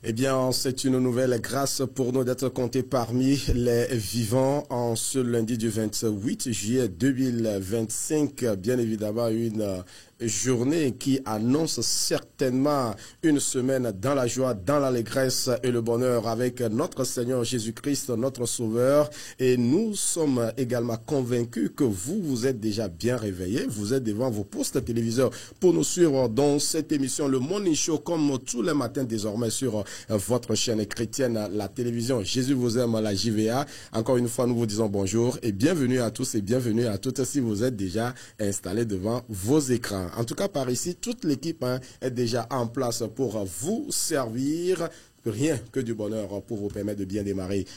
Eh bien, c'est une nouvelle grâce pour nous d'être comptés parmi les vivants en ce lundi du 28 juillet 2025. Bien évidemment, une journée qui annonce certainement une semaine dans la joie, dans l'allégresse et le bonheur avec notre Seigneur Jésus-Christ, notre Sauveur. Et nous sommes également convaincus que vous êtes déjà bien réveillés. Vous êtes devant vos postes téléviseurs pour nous suivre dans cette émission, le Morning Show, comme tous les matins désormais sur votre chaîne chrétienne, la télévision Jésus vous aime, la JVA. Encore une fois, nous vous disons bonjour et bienvenue à tous et bienvenue à toutes si vous êtes déjà installés devant vos écrans. En tout cas, par ici, toute l'équipe est déjà en place pour vous servir. Rien que du bonheur pour vous permettre de bien démarrer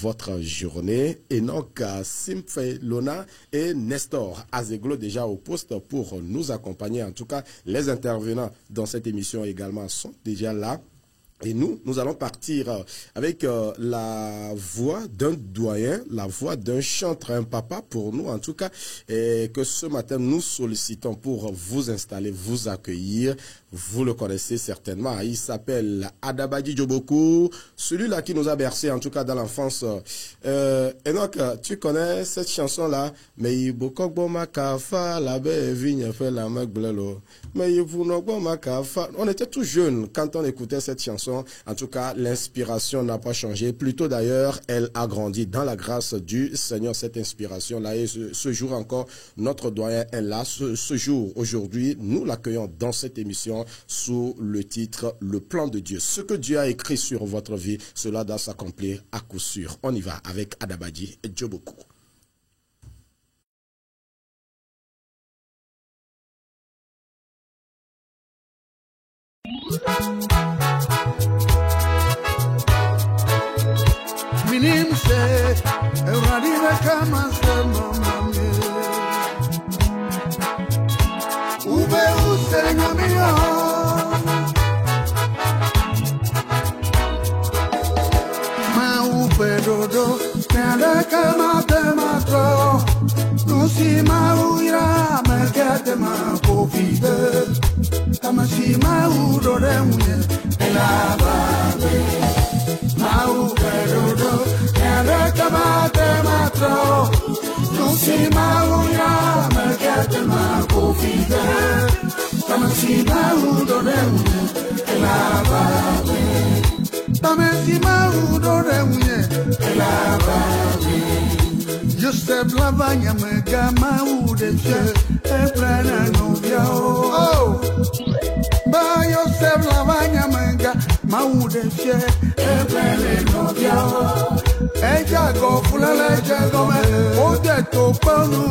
votre journée. Enoch Simfe Lona et Nestor Azeglo déjà au poste pour nous accompagner. En tout cas, les intervenants dans cette émission également sont déjà là. Et nous allons partir avec la voix d'un doyen, la voix d'un chanteur, un papa pour nous en tout cas, et que ce matin nous sollicitons pour vous installer, vous accueillir. Vous le connaissez certainement, il s'appelle Adabadji Djoboku, celui-là qui nous a bercé en tout cas dans l'enfance. Enoch, tu connais cette chanson-là? Mais on était tout jeunes quand on écoutait cette chanson. En tout cas, l'inspiration n'a pas changé. Plutôt d'ailleurs, elle a grandi dans la grâce du Seigneur, cette inspiration-là. Et ce jour encore, notre doyen est là. Ce jour, aujourd'hui, nous l'accueillons dans cette émission sous le titre « Le plan de Dieu ». Ce que Dieu a écrit sur votre vie, cela doit s'accomplir à coup sûr. On y va avec Adabadji Djoboku. Dodo, nada kama tematro, nusima uira merkete ma profite, tamasima udore munye elabade, mau dodo, nada kama tematro, nusima uira merkete ma profite, tamasima udore munye elabade. Tamesima udore unye Joseph lavanya megama udeche Eplana novia oh Ba Joseph lavanya mega maudeche Eplana novia oh Eja go fulele je go me Ode to panu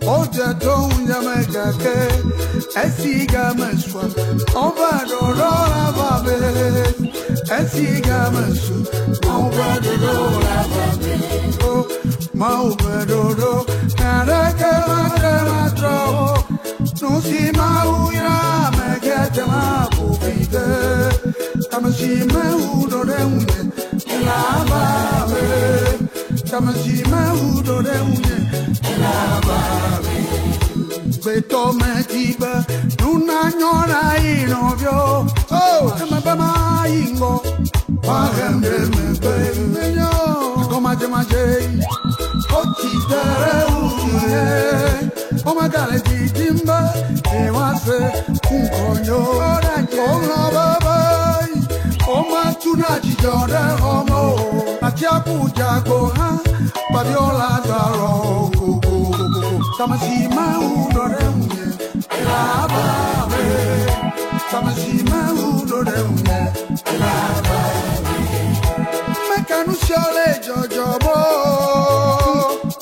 Ode to unya mega ke Esiga meswa Oba do la babe Esiga mesu, mau do la babe, oh, mau do, nada que matro, no si mau ira me que te ma pupite, tamasi mau do de unye, la babe, tamasi mau do de unye, la babe. Beto me tiba, nuna nyora inovio, oh, me bama ingo, pagambe me baby no, koma jemaje, ochi dare uye, oma gale dijimba, ewase unkonyo, oma babai, oma tuna jijore homo, achapu jago ha, babiola daro kuku. Tamasima udore unye elababe Tamasima udore unye elababe Mekanu siole jojobo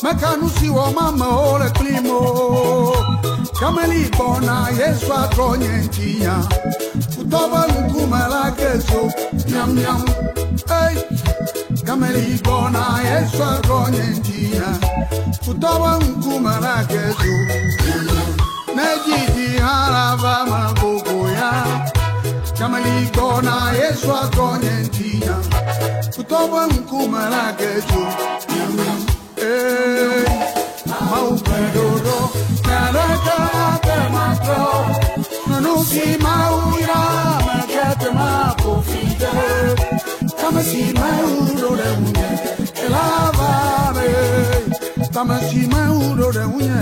Mekanu siwo mama ole klimo Kameli bona Yesu akonye ntiya Utoba lukume la keso Nyam nyam Hey Kameli bona Yesu akonye ntiya Utoba lukume la keso Nejidi harava magogo ya Kameli bona Yesu akonye ntiya Utoba lukume la keso Nyam nyam Hey Mau pedodo Naraka te matro Nunuki mau ira Merkete ma pofite Tamasima uro de unye elavare. Tamasima uro de unye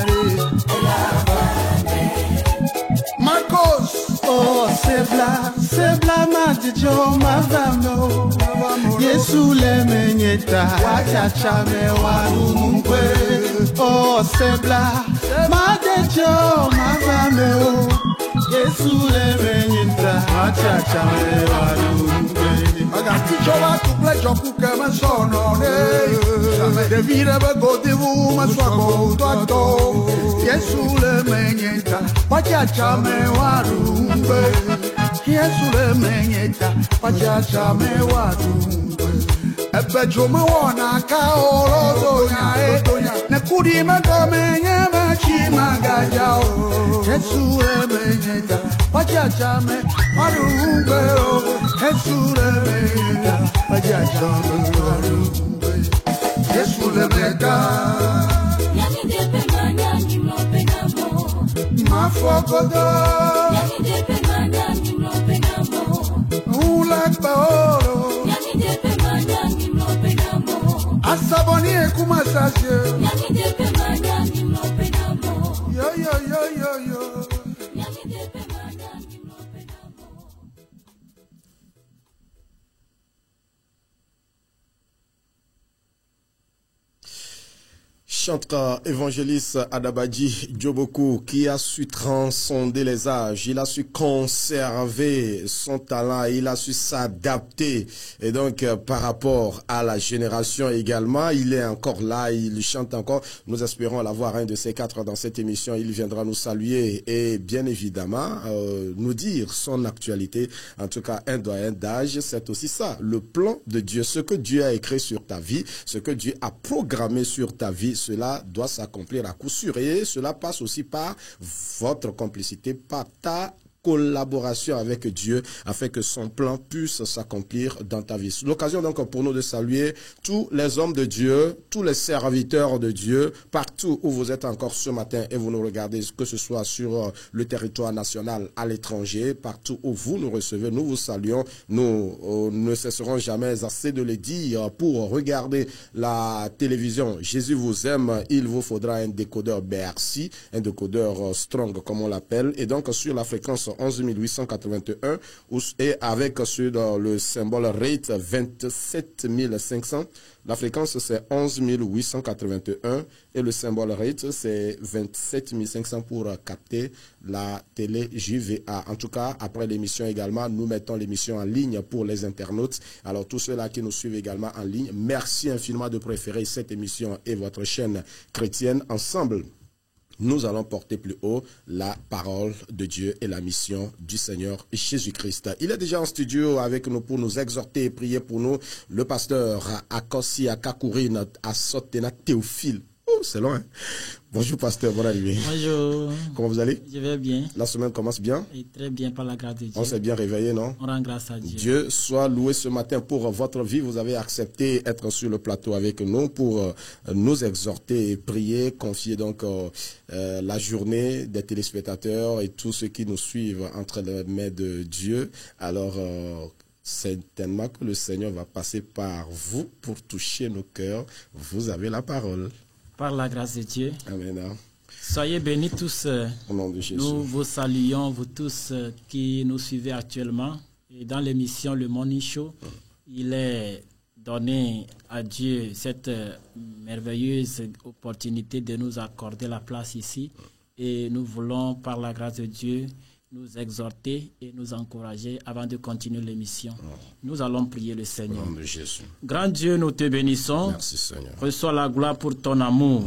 elavare. Marcos. Oh, sebla maticho mavamo. Yesu le menyeta wachacha me warumwe. Oh, sebla maticho mavamo. Yesu le menyeta wachacha me warumwe. Agaticho wa kuple jokuke me sono ne. De vire be godivu me swako toto. Yesu le menyeta wachacha me warumwe. Yesu le menyeta wachacha me warumwe. Ebe joma wana ka oro donya ne kudi me domenye me chima gajao. Yesu le menyeta wachacha me warumwe. Yesu le menyeta wachacha me warumwe. Yesu le menyeta mafogodo ulak baoro asaboni ekumasasye yo yo yo yo yo. Chanteur évangéliste Adabadji Djoboku qui a su transcender les âges, il a su conserver son talent, il a su s'adapter et donc par rapport à la génération également, il est encore là, il chante encore. Nous espérons l'avoir un de ces quatre dans cette émission, il viendra nous saluer et bien évidemment nous dire son actualité. En tout cas, un doyen d'âge, c'est aussi ça, le plan de Dieu, ce que Dieu a écrit sur ta vie, ce que Dieu a programmé sur ta vie, cela doit s'accomplir à coup sûr et cela passe aussi par votre complicité, par ta collaboration avec Dieu afin que son plan puisse s'accomplir dans ta vie. C'est l'occasion donc pour nous de saluer tous les hommes de Dieu, tous les serviteurs de Dieu, partout où vous êtes encore ce matin et vous nous regardez, que ce soit sur le territoire national, à l'étranger, partout où vous nous recevez, nous vous saluons. Nous ne cesserons jamais assez de le dire pour regarder la télévision. Jésus vous aime, il vous faudra un décodeur Bercy, un décodeur Strong comme on l'appelle, et donc sur la fréquence 11881 et avec sur le symbole rate 27500. La fréquence c'est 11881 et le symbole rate c'est 27500 pour capter la télé JVA. En tout cas, après l'émission également, nous mettons l'émission en ligne pour les internautes. Alors tous ceux-là qui nous suivent également en ligne, merci infiniment de préférer cette émission et votre chaîne chrétienne. Ensemble, nous allons porter plus haut la parole de Dieu et la mission du Seigneur Jésus-Christ. Il est déjà en studio avec nous pour nous exhorter et prier pour nous, le pasteur Akosi Akakourine Asotena Théophile. Oh, c'est long, hein? Bonjour pasteur, bonne arrivée. Bonjour. Comment vous allez? Je vais bien. La semaine commence bien? Et très bien par la grâce de Dieu. On s'est bien réveillé, non? On rend grâce à Dieu. Dieu soit loué ce matin pour votre vie. Vous avez accepté d'être sur le plateau avec nous pour nous exhorter et prier, confier donc la journée des téléspectateurs et tous ceux qui nous suivent entre les mains de Dieu. Alors, certainement que le Seigneur va passer par vous pour toucher nos cœurs. Vous avez la parole. Par la grâce de Dieu. Amen. Soyez bénis tous. Au nom de Jésus. Nous vous saluons, vous tous qui nous suivez actuellement. Et dans l'émission Le Morning Show, il est donné à Dieu cette merveilleuse opportunité de nous accorder la place ici. Et nous voulons, par la grâce de Dieu, nous exhorter et nous encourager avant de continuer l'émission. Nous allons prier le Seigneur. Au nom de Jésus. Grand Dieu, nous te bénissons. Merci Seigneur. Reçois la gloire pour ton amour.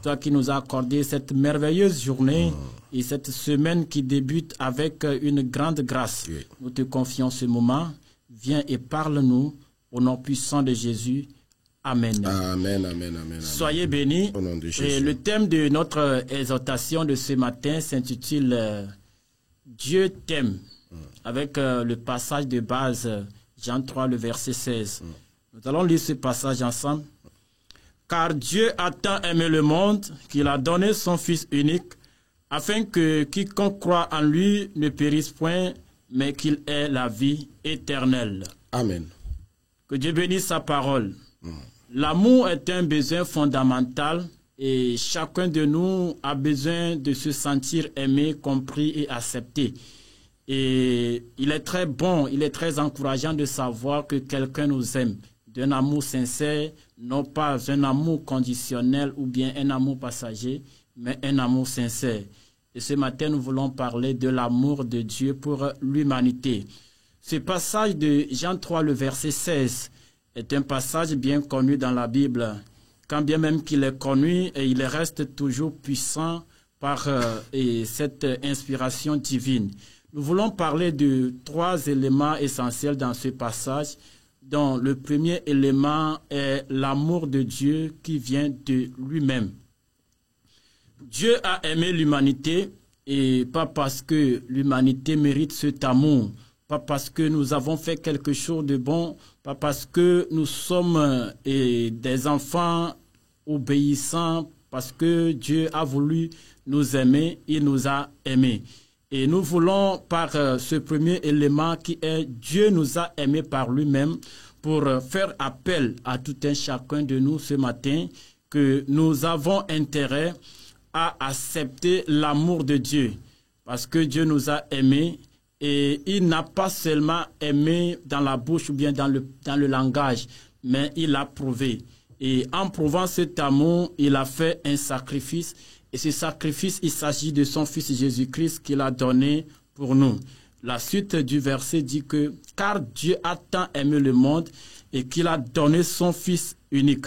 Toi qui nous as accordé cette merveilleuse journée et cette semaine qui débute avec une grande grâce. Oui. Nous te confions ce moment. Viens et parle-nous au nom puissant de Jésus. Amen. Amen, amen, amen. Soyez bénis. Au nom de Jésus. Et le thème de notre exhortation de ce matin s'intitule Dieu t'aime, avec le passage de base, Jean 3, le verset 16. Nous allons lire ce passage ensemble. Car Dieu a tant aimé le monde qu'il a donné son Fils unique, afin que quiconque croit en lui ne périsse point, mais qu'il ait la vie éternelle. Amen. Que Dieu bénisse sa parole. L'amour est un besoin fondamental et chacun de nous a besoin de se sentir aimé, compris et accepté. Et il est très bon, il est très encourageant de savoir que quelqu'un nous aime d'un amour sincère, non pas un amour conditionnel ou bien un amour passager, mais un amour sincère. Et ce matin, nous voulons parler de l'amour de Dieu pour l'humanité. Ce passage de Jean 3, le verset 16, est un passage bien connu dans la Bible. Quand bien même qu'il est connu, et il reste toujours puissant par cette inspiration divine. Nous voulons parler de 3 éléments essentiels dans ce passage, dont le premier élément est l'amour de Dieu qui vient de lui-même. Dieu a aimé l'humanité, et pas parce que l'humanité mérite cet amour, pas parce que nous avons fait quelque chose de bon, pas parce que nous sommes des enfants obéissants, parce que Dieu a voulu nous aimer, il nous a aimés. Et nous voulons par ce premier élément qui est Dieu nous a aimés par lui-même pour faire appel à tout un chacun de nous ce matin que nous avons intérêt à accepter l'amour de Dieu. Parce que Dieu nous a aimés et il n'a pas seulement aimé dans la bouche ou bien dans le langage, mais il a prouvé. Et en prouvant cet amour, il a fait un sacrifice. Et ce sacrifice, il s'agit de son Fils Jésus-Christ qu'il a donné pour nous. La suite du verset dit que « Car Dieu a tant aimé le monde et qu'il a donné son Fils unique ».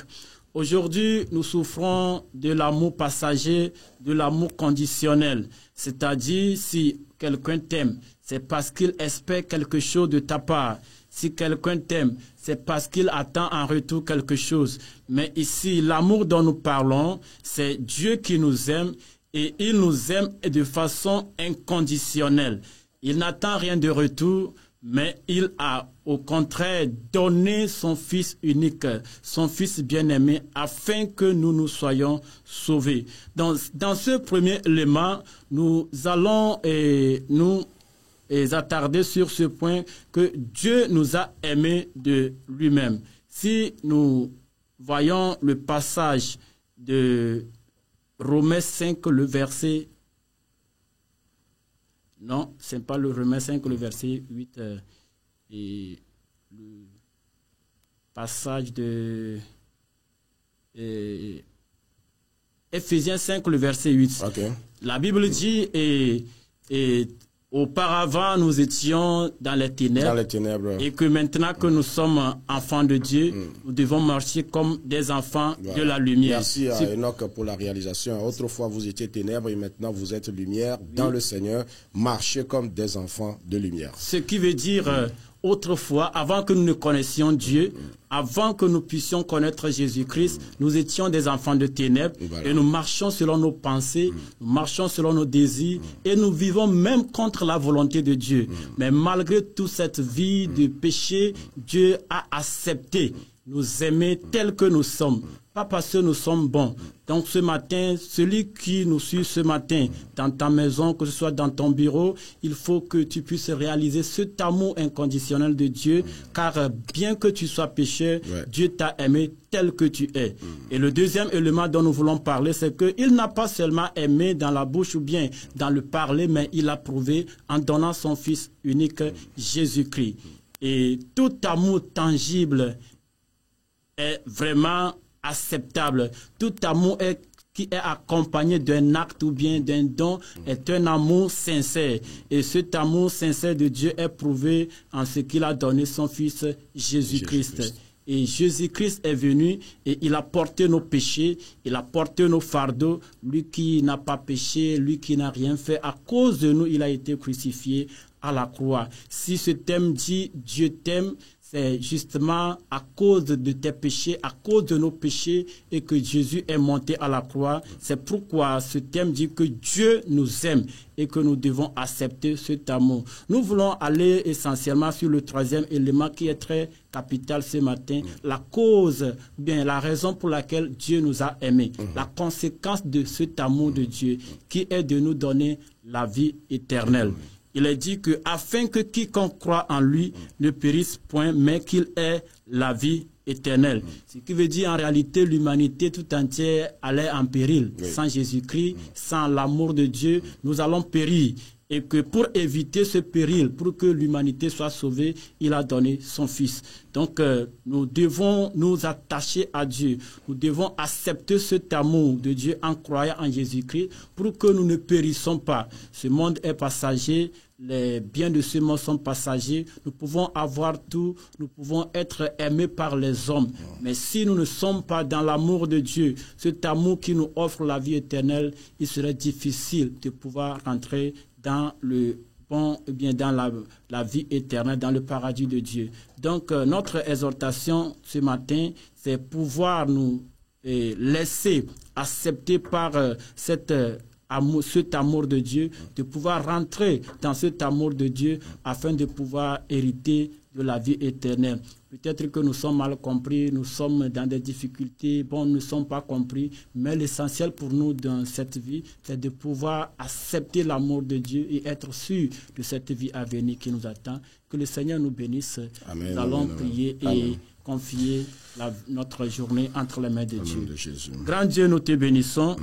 Aujourd'hui, nous souffrons de l'amour passager, de l'amour conditionnel. C'est-à-dire, si quelqu'un t'aime, c'est parce qu'il espère quelque chose de ta part. Si quelqu'un t'aime, c'est parce qu'il attend en retour quelque chose. Mais ici, l'amour dont nous parlons, c'est Dieu qui nous aime et il nous aime de façon inconditionnelle. Il n'attend rien de retour, mais il a au contraire donné son Fils unique, son Fils bien-aimé, afin que nous soyons sauvés. Dans ce premier élément, nous allons nous attarder sur ce point que Dieu nous a aimés de lui-même. Si nous voyons le passage de Romains 5, le verset... Non, ce n'est pas le Romains 5, le verset 8, et le passage de Éphésiens 5, le verset 8. Okay. La Bible dit, et auparavant, nous étions dans les ténèbres, et que maintenant que nous sommes enfants de Dieu, nous devons marcher comme des enfants de la lumière. Merci à Enoch pour la réalisation. Autrefois, vous étiez ténèbres et maintenant vous êtes lumière dans le Seigneur. Marchez comme des enfants de lumière. Ce qui veut dire, autrefois, avant que nous ne connaissions Dieu, avant que nous puissions connaître Jésus-Christ, nous étions des enfants de ténèbres et nous marchons selon nos pensées, nous marchons selon nos désirs et nous vivons même contre la volonté de Dieu. Mais malgré toute cette vie de péché, Dieu a accepté nous aimer tels que nous sommes. Pas parce que nous sommes bons. Donc ce matin, celui qui nous suit ce matin, dans ta maison, que ce soit dans ton bureau, il faut que tu puisses réaliser cet amour inconditionnel de Dieu, car bien que tu sois pécheur, Dieu t'a aimé tel que tu es. Et le deuxième élément dont nous voulons parler, c'est qu'il n'a pas seulement aimé dans la bouche ou bien dans le parler, mais il a prouvé en donnant son Fils unique, Jésus-Christ. Et tout amour tangible est vraiment acceptable. Tout amour qui est accompagné d'un acte ou bien d'un don est un amour sincère. Et cet amour sincère de Dieu est prouvé en ce qu'il a donné son Fils Jésus-Christ. Et Jésus-Christ est venu et il a porté nos péchés, il a porté nos fardeaux. Lui qui n'a pas péché, lui qui n'a rien fait, à cause de nous, il a été crucifié à la croix. Si ce thème dit « Dieu t'aime », c'est justement à cause de tes péchés, à cause de nos péchés et que Jésus est monté à la croix. C'est pourquoi ce thème dit que Dieu nous aime et que nous devons accepter cet amour. Nous voulons aller essentiellement sur le troisième élément qui est très capital ce matin, la cause, bien la raison pour laquelle Dieu nous a aimés, la conséquence de cet amour de Dieu qui est de nous donner la vie éternelle. il est dit que afin que quiconque croit en lui ne périsse point, mais qu'il ait la vie éternelle. Ce qui veut dire en réalité l'humanité tout entière allait en péril. Sans Jésus-Christ, sans l'amour de Dieu, nous allons périr. Et que pour éviter ce péril, pour que l'humanité soit sauvée, il a donné son Fils. Donc nous devons nous attacher à Dieu. Nous devons accepter cet amour de Dieu en croyant en Jésus-Christ pour que nous ne périssons pas. Ce monde est passager. Les biens de ce monde sont passagers. Nous pouvons avoir tout. Nous pouvons être aimés par les hommes. Mais si nous ne sommes pas dans l'amour de Dieu, cet amour qui nous offre la vie éternelle, il serait difficile de pouvoir rentrer dans le bon, eh bien dans la vie éternelle, dans le paradis de Dieu. Donc, notre exhortation ce matin, c'est pouvoir nous laisser accepter par cet amour de Dieu, de pouvoir rentrer dans cet amour de Dieu afin de pouvoir hériter de la vie éternelle. Peut-être que nous sommes mal compris, nous sommes dans des difficultés, nous ne sommes pas compris, mais l'essentiel pour nous dans cette vie, c'est de pouvoir accepter l'amour de Dieu et être sûr de cette vie à venir qui nous attend. Que le Seigneur nous bénisse. Amen, nous allons prier et confier notre journée entre les mains de Dieu. Grand Dieu, nous te bénissons,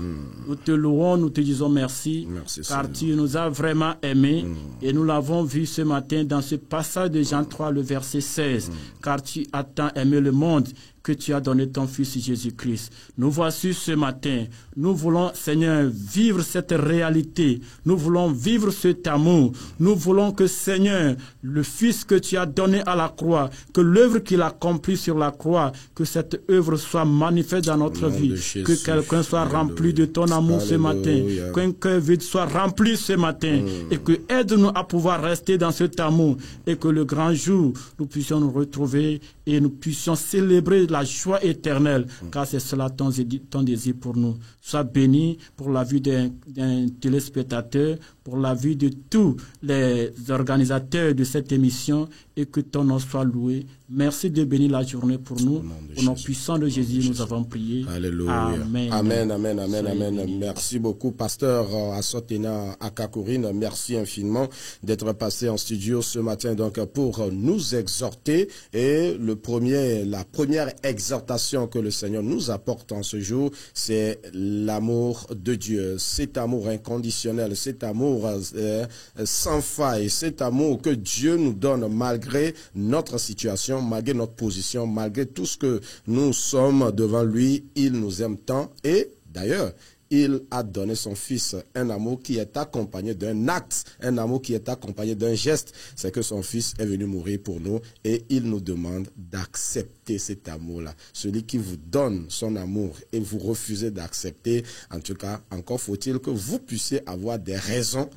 nous te louons, nous te disons merci car Seigneur. Tu nous as vraiment aimés et nous l'avons vu ce matin dans ce passage de Jean 3, le verset 16. Car tu as tant aimé le monde que tu as donné ton Fils Jésus-Christ. Nous voici ce matin. Nous voulons, Seigneur, vivre cette réalité. Nous voulons vivre cet amour. Nous voulons que, Seigneur, le Fils que tu as donné à la croix, que l'œuvre qu'il a accomplie sur la croix, que cette œuvre soit manifeste dans notre vie. Que quelqu'un soit rempli de ton amour ce matin. Qu'un cœur vide soit rempli ce matin. Et que aide-nous à pouvoir rester dans cet amour. Et que le grand jour, nous puissions nous retrouver et nous puissions célébrer la joie éternelle, car c'est cela ton désir pour nous. Sois béni pour la vie d'un téléspectateur, pour la vie de tous les organisateurs de cette émission, et que ton nom soit loué. Merci de bénir la journée pour nous. Au nom puissant de Jésus, nous avons prié. Alléluia. Amen. Amen, amen, amen, amen. Merci beaucoup, pasteur Asotena Akakurine. Merci infiniment d'être passé en studio ce matin donc pour nous exhorter. Et la première exhortation que le Seigneur nous apporte en ce jour, c'est l'amour de Dieu. Cet amour inconditionnel, cet amour sans faille, cet amour que Dieu nous donne malgré notre situation, malgré notre position, malgré tout ce que nous sommes devant lui. Il nous aime tant et d'ailleurs, il a donné son Fils, un amour qui est accompagné d'un acte, un amour qui est accompagné d'un geste. C'est que son Fils est venu mourir pour nous et il nous demande d'accepter cet amour-là. Celui qui vous donne son amour et vous refusez d'accepter, en tout cas, encore faut-il que vous puissiez avoir des raisons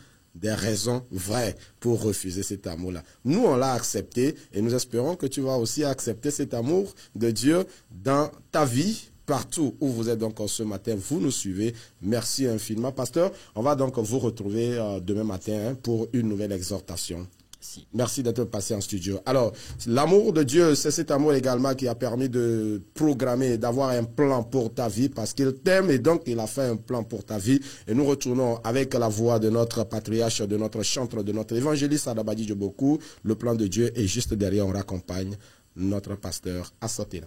vraies pour refuser cet amour-là. Nous, on l'a accepté et nous espérons que tu vas aussi accepter cet amour de Dieu dans ta vie, partout où vous êtes donc ce matin, vous nous suivez. Merci infiniment. Pasteur, on va donc vous retrouver demain matin pour une nouvelle exhortation. Merci d'être passé en studio. Alors, l'amour de Dieu, c'est cet amour également qui a permis de programmer, d'avoir un plan pour ta vie parce qu'il t'aime et donc il a fait un plan pour ta vie. Et nous retournons avec la voix de notre patriarche, de notre chantre, de notre évangéliste Adabadi Djoboku. Le plan de Dieu est juste derrière, on raccompagne notre pasteur Asotena.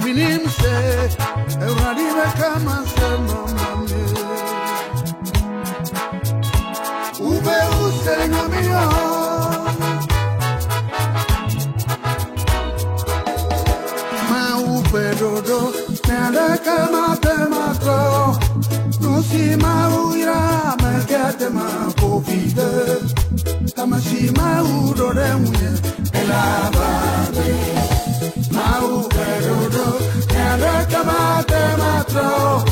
Minim se euradive kama se mamame ube usenga mio ma ube dodo nada kama te matro nusi ma uira merkate ma povide kama si ma udo de unye elabade Mau perudo, nada kamate matro,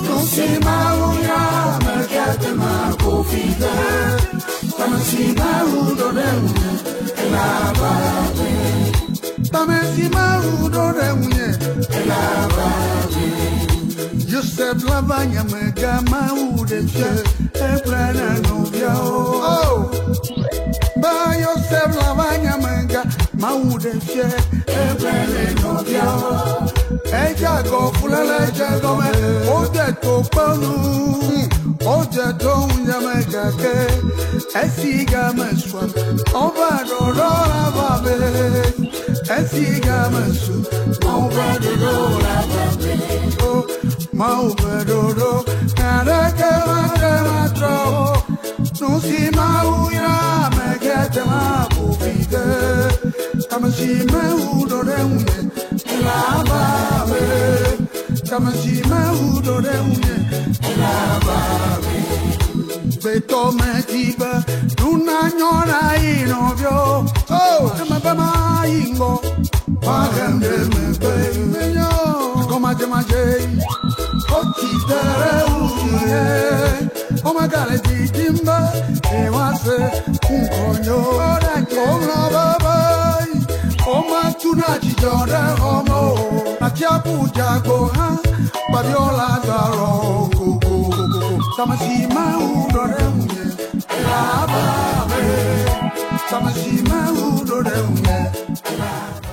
nusi mau ya merkate ma kofide, tamasi mau do demune, elabade, tamasi mau do demune, elabade. Joseph lavanya mega mau de che, e plena novia oh, ba Joseph lavanya mega de fier, et ben les novios. Et jago fulele jago me, oje to panu, oje to unyame kake, esiga me swa, oba do la babe, esiga me su, oba do la babe, oh, ma oba do, nada que matro, no si ma uira me gete ma bufide, tamasi me udo de unye. La babe, tamasi me udo de unye. La babe, beto me tiba, luna nyona inovio. Oh, me bema ingo, pagande me be, como te maje, oti tere uye, o magale di timba, e wase un coño, con la babe. Oma tunaji jore homo, akiabu jago ha, badiola daro kuku, tamasi maudore unye, la babe, tamasi maudore unye, la babe.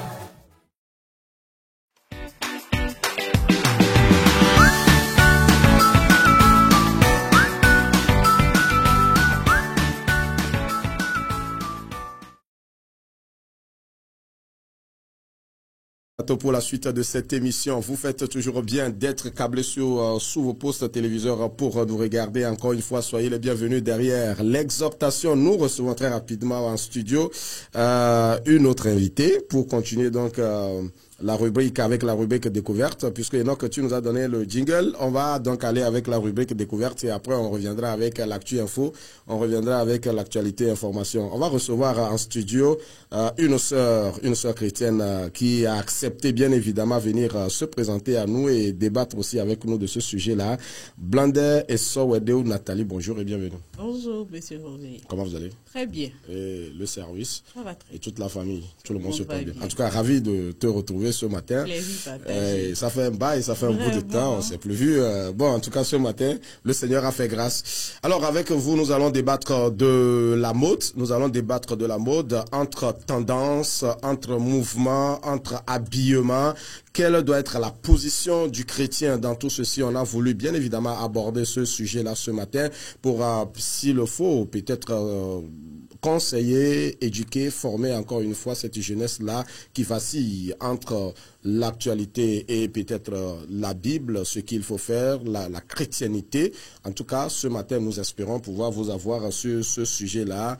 Pour la suite de cette émission, vous faites toujours bien d'être câblés sous vos postes téléviseurs pour nous regarder. Encore une fois, soyez les bienvenus derrière l'exhortation. Nous recevons très rapidement en studio une autre invitée pour continuer donc la rubrique avec la rubrique découverte, puisque Enoch, tu nous as donné le jingle. On va donc aller avec la rubrique découverte et après on reviendra avec l'actu info, on reviendra avec l'actualité information. On va recevoir en studio une sœur chrétienne qui a accepté bien évidemment venir se présenter à nous et débattre aussi avec nous de ce sujet-là. Blandé et Sowedeu Nathalie, bonjour et bienvenue. Bonjour, monsieur Roger. Comment vous allez? Très bien. Et le service? Ça va très bien. Et toute la famille, tout le monde se porte bien. En tout cas, ravi de te retrouver ce matin. Ça fait un bail, ça fait un bout de temps, on s'est plus vu. Bon, en tout cas, ce matin, le Seigneur a fait grâce. Alors, avec vous, nous allons débattre de la mode. Nous allons débattre de la mode entre tendances, entre mouvements, entre habillements. Quelle doit être la position du chrétien dans tout ceci? On a voulu bien évidemment aborder ce sujet-là ce matin pour, s'il le faut, peut-être conseiller, éduquer, former encore une fois cette jeunesse-là qui vacille entre l'actualité et peut-être la Bible, ce qu'il faut faire, la chrétienté. En tout cas, ce matin, nous espérons pouvoir vous avoir sur ce sujet-là,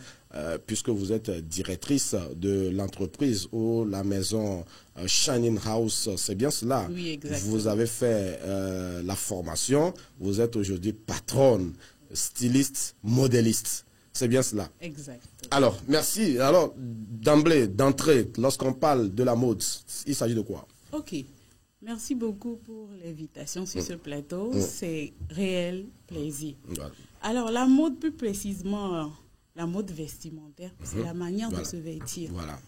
puisque vous êtes directrice de l'entreprise ou la maison Shining House, c'est bien cela. Oui, exactement. Vous avez fait la formation, vous êtes aujourd'hui patronne, styliste, modéliste. C'est bien cela. Exact. Alors, merci. Alors, d'entrée, lorsqu'on parle de la mode, il s'agit de quoi? Ok. Merci beaucoup pour l'invitation sur ce plateau. C'est réel plaisir. Voilà. Alors, la mode, plus précisément, la mode vestimentaire, c'est la manière de se vêtir. Voilà.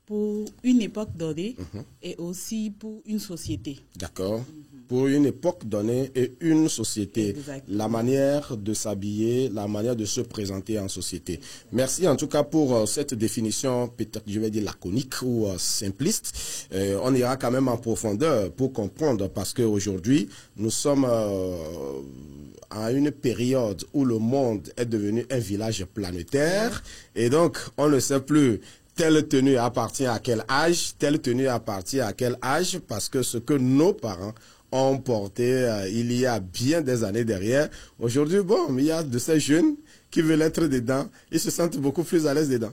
Pour une époque donnée et aussi pour une société. D'accord. Pour une époque donnée et une société. Exactement. La manière de s'habiller, la manière de se présenter en société. Merci en tout cas pour cette définition, peut-être je vais dire laconique ou simpliste. On ira quand même en profondeur pour comprendre parce qu'aujourd'hui, nous sommes à une période où le monde est devenu un village planétaire et donc on ne sait plus telle tenue appartient à quel âge, telle tenue appartient à quel âge, parce que ce que nos parents ont porté il y a bien des années derrière. Aujourd'hui, bon, il y a de ces jeunes qui veulent être dedans, ils se sentent beaucoup plus à l'aise dedans.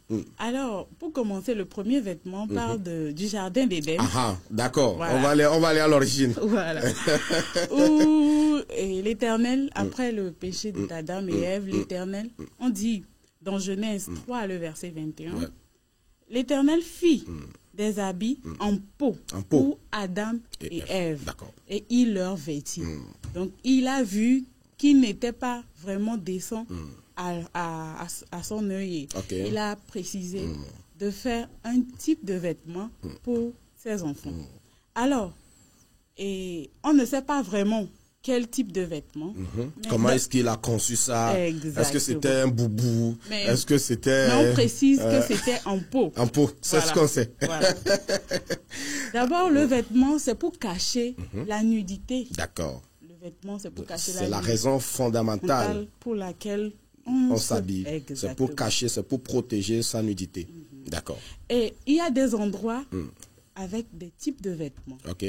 Voilà. Alors, pour commencer, le premier vêtement parle du jardin d'Éden. Ah, d'accord. Voilà. On va aller à l'origine. Voilà. Où l'Éternel, après le péché d'Adam et Ève, l'Éternel, on dit dans Genèse 3, le verset 21, l'Éternel fit des habits en peau pour Adam et Ève. Et il leur vêtit. Donc, il a vu qu'il n'était pas vraiment décent à son œil. Il a précisé de faire un type de vêtement pour ses enfants. Alors, et on ne sait pas vraiment quel type de vêtements. Comment est-ce qu'il a conçu ça? Est-ce que c'était un boubou? Est-ce que c'était... Mais on précise que c'était en peau. En peau, c'est ce qu'on sait. Voilà. D'abord, le vêtement, c'est pour cacher la nudité. D'accord. Le vêtement, c'est pour cacher la nudité. C'est la raison fondamentale pour laquelle on s'habille. C'est pour cacher, c'est pour protéger sa nudité. D'accord. Et il y a des endroits avec des types de vêtements. Ok.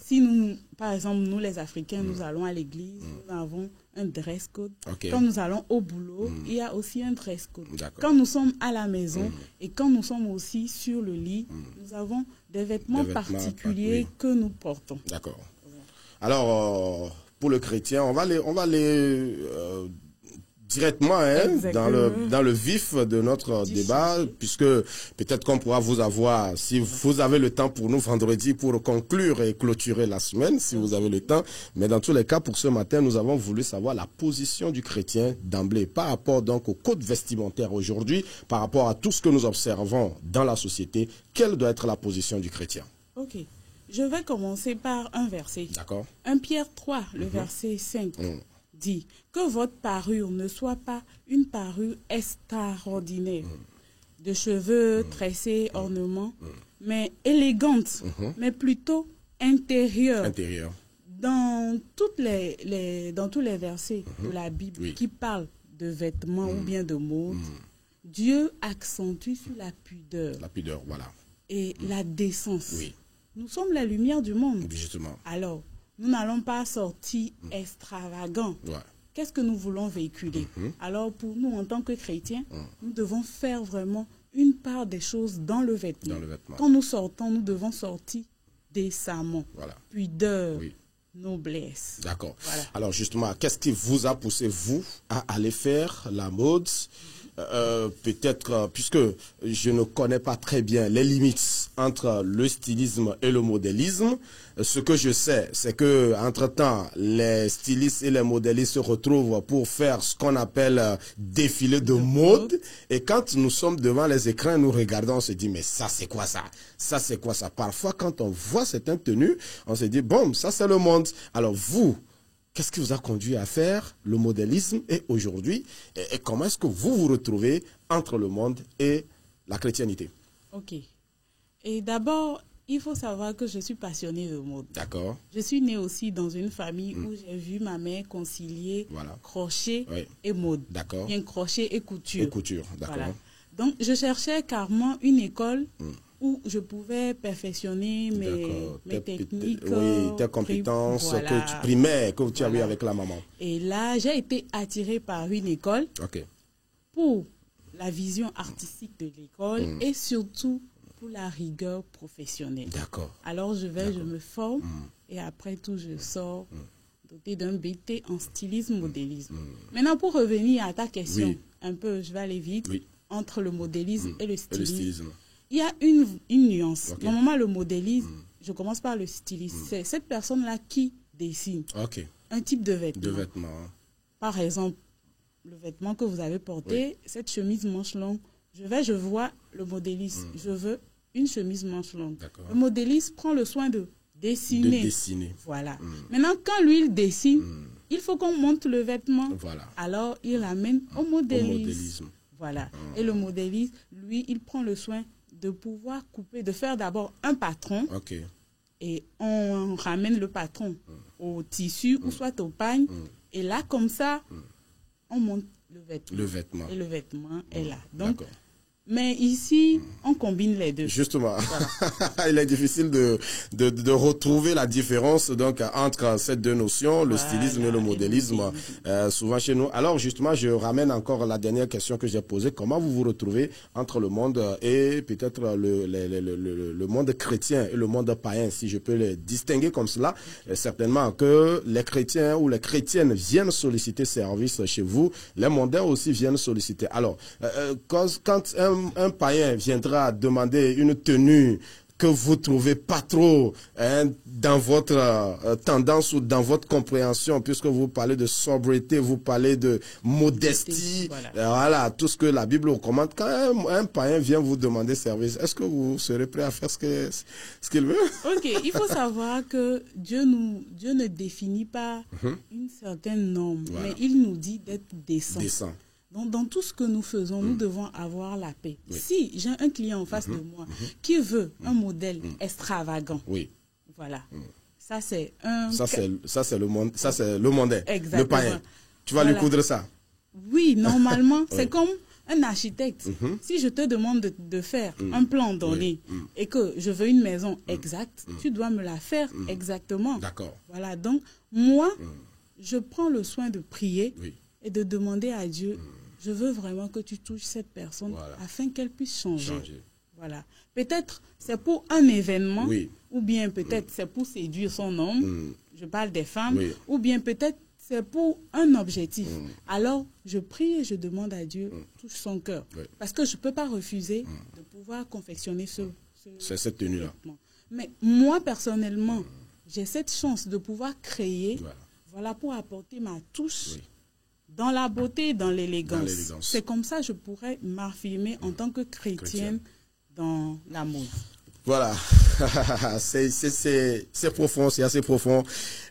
Si nous, par exemple, nous les Africains, nous allons à l'église, nous avons un dress code. Quand nous allons au boulot, il y a aussi un dress code. Quand nous sommes à la maison et quand nous sommes aussi sur le lit, nous avons des vêtements particuliers que nous portons. D'accord. Alors, pour le chrétien, on va aller directement dans le vif de notre débat, puisque peut-être qu'on pourra vous avoir, si vous avez le temps pour nous vendredi, pour conclure et clôturer la semaine, si vous avez le temps. Mais dans tous les cas, pour ce matin, nous avons voulu savoir la position du chrétien d'emblée par rapport donc au code vestimentaire aujourd'hui, par rapport à tout ce que nous observons dans la société. Quelle doit être la position du chrétien? Ok. Je vais commencer par un verset. D'accord. 1 Pierre 3, le verset 5. Dit que votre parure ne soit pas une parure extraordinaire, de cheveux tressés, ornements, mais élégante, mais plutôt intérieure. Dans tous les versets de la Bible qui parlent de vêtements ou bien de mode, Dieu accentue sur la pudeur. La pudeur, voilà. Et la décence. Nous sommes la lumière du monde. Justement. Alors, nous n'allons pas sortir extravagants. Qu'est-ce que nous voulons véhiculer? Alors, pour nous, en tant que chrétiens, nous devons faire vraiment une part des choses dans le vêtement. Quand nous sortons, nous devons sortir décemment. Pudeur, noblesse. D'accord. Alors, justement, qu'est-ce qui vous a poussé, vous, à aller faire la mode? Peut-être, puisque je ne connais pas très bien les limites entre le stylisme et le modélisme, ce que je sais, c'est que entre-temps, les stylistes et les modélistes se retrouvent pour faire ce qu'on appelle défilé de mode. Et quand nous sommes devant les écrans, nous regardons, on se dit, mais ça, c'est quoi ça? Ça, c'est quoi ça? Parfois, quand on voit certaines tenues, on se dit, bon, ça, c'est le monde. Alors, vous, qu'est-ce qui vous a conduit à faire le modélisme et aujourd'hui? Et comment est-ce que vous vous retrouvez entre le monde et la chrétienté? Ok. Et d'abord, il faut savoir que je suis passionnée de mode. D'accord. Je suis née aussi dans une famille où j'ai vu ma mère concilier crochet et mode. D'accord. Bien crochet et couture. Et couture, d'accord. Voilà. Donc, je cherchais carrément une école où je pouvais perfectionner mes techniques. Oui, tes compétences primaires que tu as eues avec la maman. Et là, j'ai été attirée par une école pour la vision artistique de l'école et surtout pour la rigueur professionnelle. D'accord. Alors, je me forme et après tout, je sors dotée d'un BT en stylisme, modélisme. Maintenant, pour revenir à ta question, un peu, je vais aller vite, entre le modélisme et le stylisme. Il y a une nuance. Normalement, le modélisme, je commence par le stylisme. C'est cette personne-là qui dessine un type de vêtement. Par exemple, le vêtement que vous avez porté, cette chemise manche longue, je vois le modéliste. Je veux une chemise manche longue. Le modéliste prend le soin de dessiner. Voilà. Maintenant, quand lui, il dessine, il faut qu'on monte le vêtement. Alors, il l'amène au modélisme. Voilà. Et le modéliste, lui, il prend le soin de pouvoir couper, de faire d'abord un patron. Et on ramène le patron au tissu ou soit au pagne. Et là, comme ça, on monte le vêtement. Et le vêtement est là. Donc, mais ici, on combine les deux. Justement, il est difficile de retrouver la différence donc entre ces deux notions, le stylisme et le modélisme, souvent chez nous. Alors justement, je ramène encore la dernière question que j'ai posée. Comment vous vous retrouvez entre le monde et peut-être le monde chrétien et le monde païen, si je peux les distinguer comme cela? Certainement que les chrétiens ou les chrétiennes viennent solliciter service chez vous, les mondains aussi viennent solliciter. Alors, quand un païen viendra demander une tenue que vous trouvez pas trop dans votre tendance ou dans votre compréhension, puisque vous parlez de sobriété, vous parlez de modestie, voilà, tout ce que la Bible recommande. Quand un païen vient vous demander service, est-ce que vous serez prêt à faire ce qu'il veut? Ok, il faut savoir que Dieu ne définit pas une certaine norme, mais il nous dit d'être décent. Donc, dans tout ce que nous faisons, nous devons avoir la paix. Oui. Si j'ai un client en face de moi qui veut un modèle extravagant, voilà, ça c'est un... Ça c'est le monde, le mondain, le païen. Tu vas lui coudre ça? Oui, normalement, c'est comme un architecte. Si je te demande de faire un plan donné et que je veux une maison exacte, tu dois me la faire exactement. D'accord. Voilà, donc moi, je prends le soin de prier et de demander à Dieu, je veux vraiment que tu touches cette personne afin qu'elle puisse changer. Voilà. Peut-être c'est pour un événement, ou bien peut-être c'est pour séduire son homme, je parle des femmes, ou bien peut-être c'est pour un objectif. Alors, je prie et je demande à Dieu, touche son cœur. Parce que je ne peux pas refuser de pouvoir confectionner cette tenue-là. Mais moi, personnellement, j'ai cette chance de pouvoir créer, voilà, pour apporter ma touche dans la beauté, dans l'élégance. C'est comme ça que je pourrais m'affirmer en tant que chrétienne dans la mode. Voilà, c'est profond, c'est assez profond.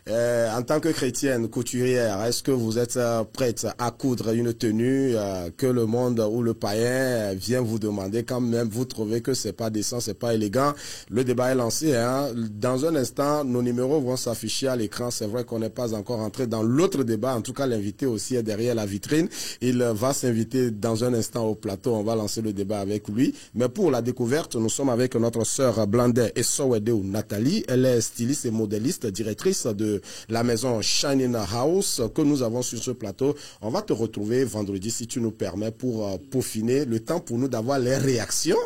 En tant que chrétienne couturière, est-ce que vous êtes prête à coudre une tenue que le monde ou le païen vient vous demander quand même vous trouvez que c'est pas décent, c'est pas élégant? Le débat est lancé. Dans un instant, nos numéros vont s'afficher à l'écran. C'est vrai qu'on n'est pas encore entré dans l'autre débat. En tout cas, l'invité aussi est derrière la vitrine. Il va s'inviter dans un instant au plateau. On va lancer le débat avec lui. Mais pour la découverte, nous sommes avec notre sœur Blandais et Sowedeo Nathalie. Elle est styliste et modéliste, directrice de la maison Shining House que nous avons sur ce plateau. On va te retrouver vendredi si tu nous permets pour peaufiner le temps pour nous d'avoir les réactions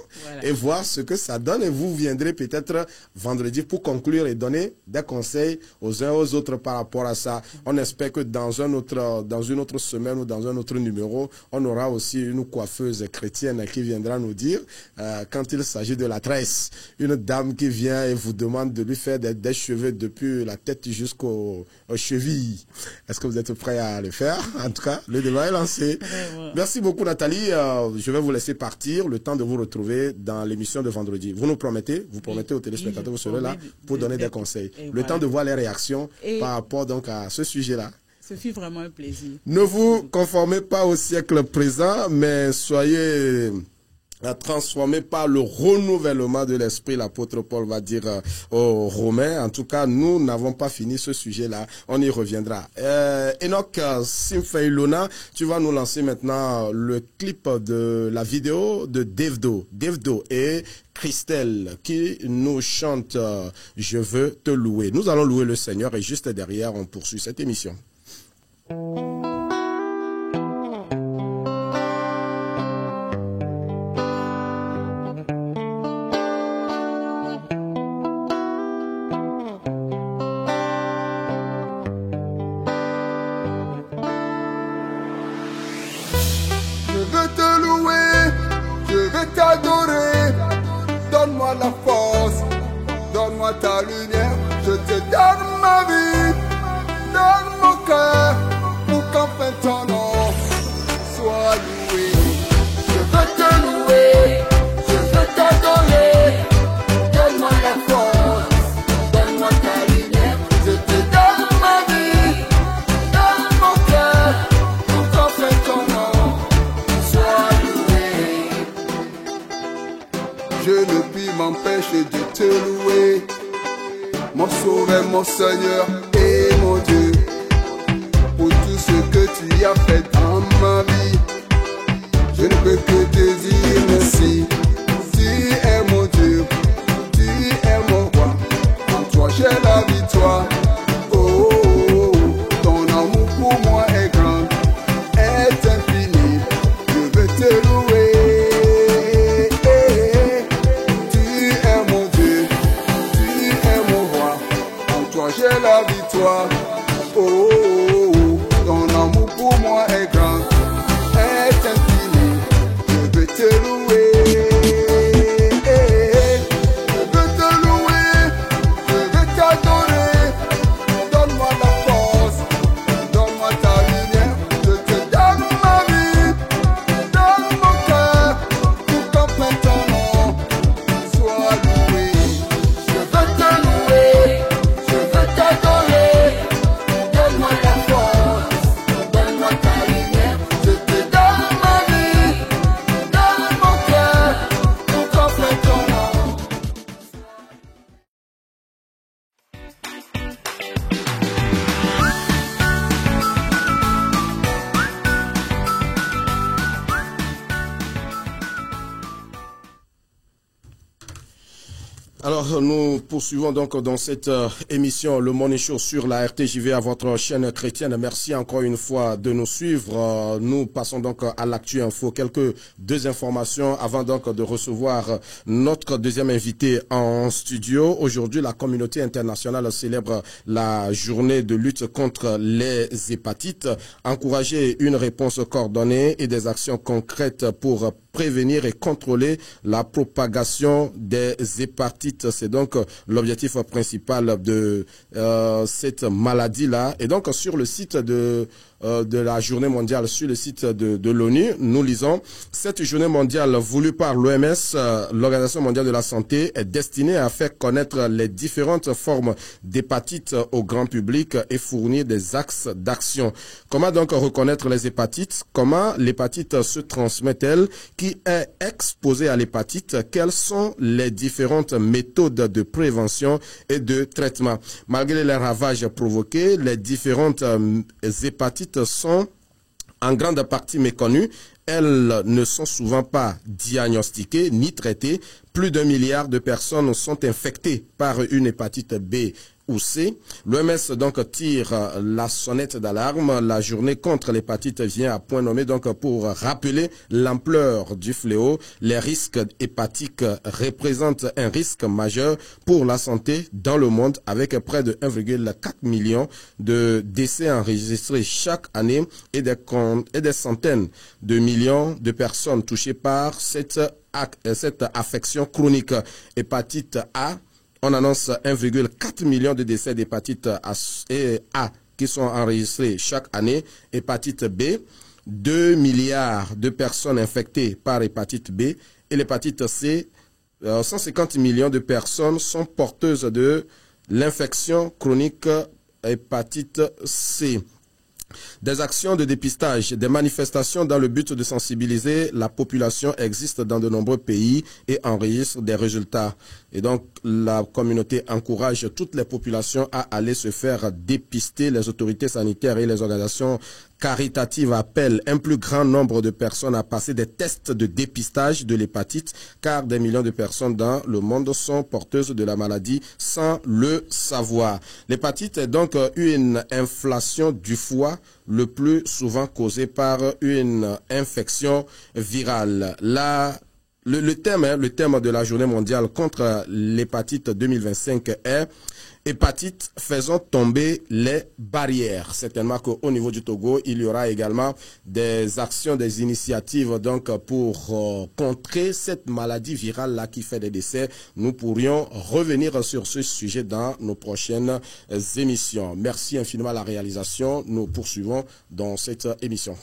et voir ce que ça donne. Et vous viendrez peut-être vendredi pour conclure et donner des conseils aux uns aux autres par rapport à ça. On espère que dans une autre semaine ou dans un autre numéro, on aura aussi une coiffeuse chrétienne qui viendra nous dire quand il s'agit de la tresse. Une dame qui vient et vous demande de lui faire des cheveux depuis la tête jusqu'aux chevilles. Est-ce que vous êtes prêts à le faire? En tout cas, le débat est lancé. Merci beaucoup Nathalie. Je vais vous laisser partir, le temps de vous retrouver dans l'émission de vendredi. Vous nous promettez, vous promettez aux téléspectateurs, vous serez là pour donner des conseils. Le temps de voir les réactions par rapport donc à ce sujet-là. Ce fut vraiment un plaisir. Ne vous conformez pas au siècle présent, mais soyez transformé par le renouvellement de l'esprit, l'apôtre Paul va dire aux Romains. En tout cas, nous n'avons pas fini ce sujet-là. On y reviendra. Enoch Simfeilona, tu vas nous lancer maintenant le clip de la vidéo de Davedo et Christelle qui nous chante « Je veux te louer ». Nous allons louer le Seigneur et juste derrière, on poursuit cette émission. Donne-moi la force, donne-moi ta lumière, je te donne ma vie, donne mon cœur, pour qu'enfin ton nom soit loué. Je veux te louer, je veux t'adorer, donne-moi la force, donne-moi ta lumière, je te donne ma vie, donne mon cœur, pour qu'enfin ton nom soit loué. Je ne puis m'empêcher de te louer, mon sauveur, mon Seigneur et mon Dieu, pour tout ce que tu as fait dans ma vie. Je ne peux que te dire merci. Tu es mon Dieu, tu es mon roi, en toi j'ai la victoire. Oh, oh, oh, ton amour pour moi est grand, est infini. Je veux te louer. J'ai la vie. Alors, nous poursuivons donc dans cette émission Le Morning Show sur la RTJV à votre chaîne chrétienne. Merci encore une fois de nous suivre. Nous passons donc à l'actu info. Deux informations avant donc de recevoir notre deuxième invité en studio. Aujourd'hui, la communauté internationale célèbre la journée de lutte contre les hépatites. Encourager une réponse coordonnée et des actions concrètes pour prévenir et contrôler la propagation des hépatites. C'est donc l'objectif principal de cette maladie-là. Et donc, sur le site de la journée mondiale, sur le site de l'ONU, nous lisons « Cette journée mondiale voulue par l'OMS, l'Organisation mondiale de la santé, est destinée à faire connaître les différentes formes d'hépatite au grand public et fournir des axes d'action. » Comment donc reconnaître les hépatites? Comment l'hépatite se transmet-elle? Qui est exposé à l'hépatite? Quelles sont les différentes méthodes de prévention et de traitement? Malgré les ravages provoqués, les différentes hépatites sont en grande partie méconnues. Elles ne sont souvent pas diagnostiquées ni traitées. Plus d'1 milliard de personnes sont infectées par une hépatite B ou C. L'OMS donc tire la sonnette d'alarme. La journée contre l'hépatite vient à point nommé donc pour rappeler l'ampleur du fléau. Les risques hépatiques représentent un risque majeur pour la santé dans le monde avec près de 1,4 million de décès enregistrés chaque année et des centaines de millions de personnes touchées par cette affection chronique. Hépatite A, on annonce 1,4 million de décès d'hépatite A qui sont enregistrés chaque année. Hépatite B, 2 milliards de personnes infectées par hépatite B. Et l'hépatite C, 150 millions de personnes sont porteuses de l'infection chronique hépatite C. Des actions de dépistage, des manifestations dans le but de sensibiliser la population existent dans de nombreux pays et enregistrent des résultats. Et donc, la communauté encourage toutes les populations à aller se faire dépister. Les autorités sanitaires et les organisations caritatives appellent un plus grand nombre de personnes à passer des tests de dépistage de l'hépatite, car des millions de personnes dans le monde sont porteuses de la maladie sans le savoir. L'hépatite est donc une inflammation du foie, le plus souvent causée par une infection virale. Le thème de la journée mondiale contre l'hépatite 2025 est « Hépatite, faisons tomber les barrières ». Certainement qu'au niveau du Togo, il y aura également des actions, des initiatives donc pour contrer cette maladie virale-là qui fait des décès. Nous pourrions revenir sur ce sujet dans nos prochaines émissions. Merci infiniment à la réalisation. Nous poursuivons dans cette émission.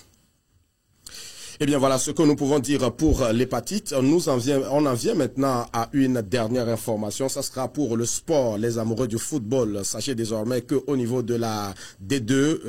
Eh bien voilà ce que nous pouvons dire pour l'hépatite. On en vient maintenant à une dernière information. Ça sera pour le sport, les amoureux du football. Sachez désormais qu'au niveau de la D2,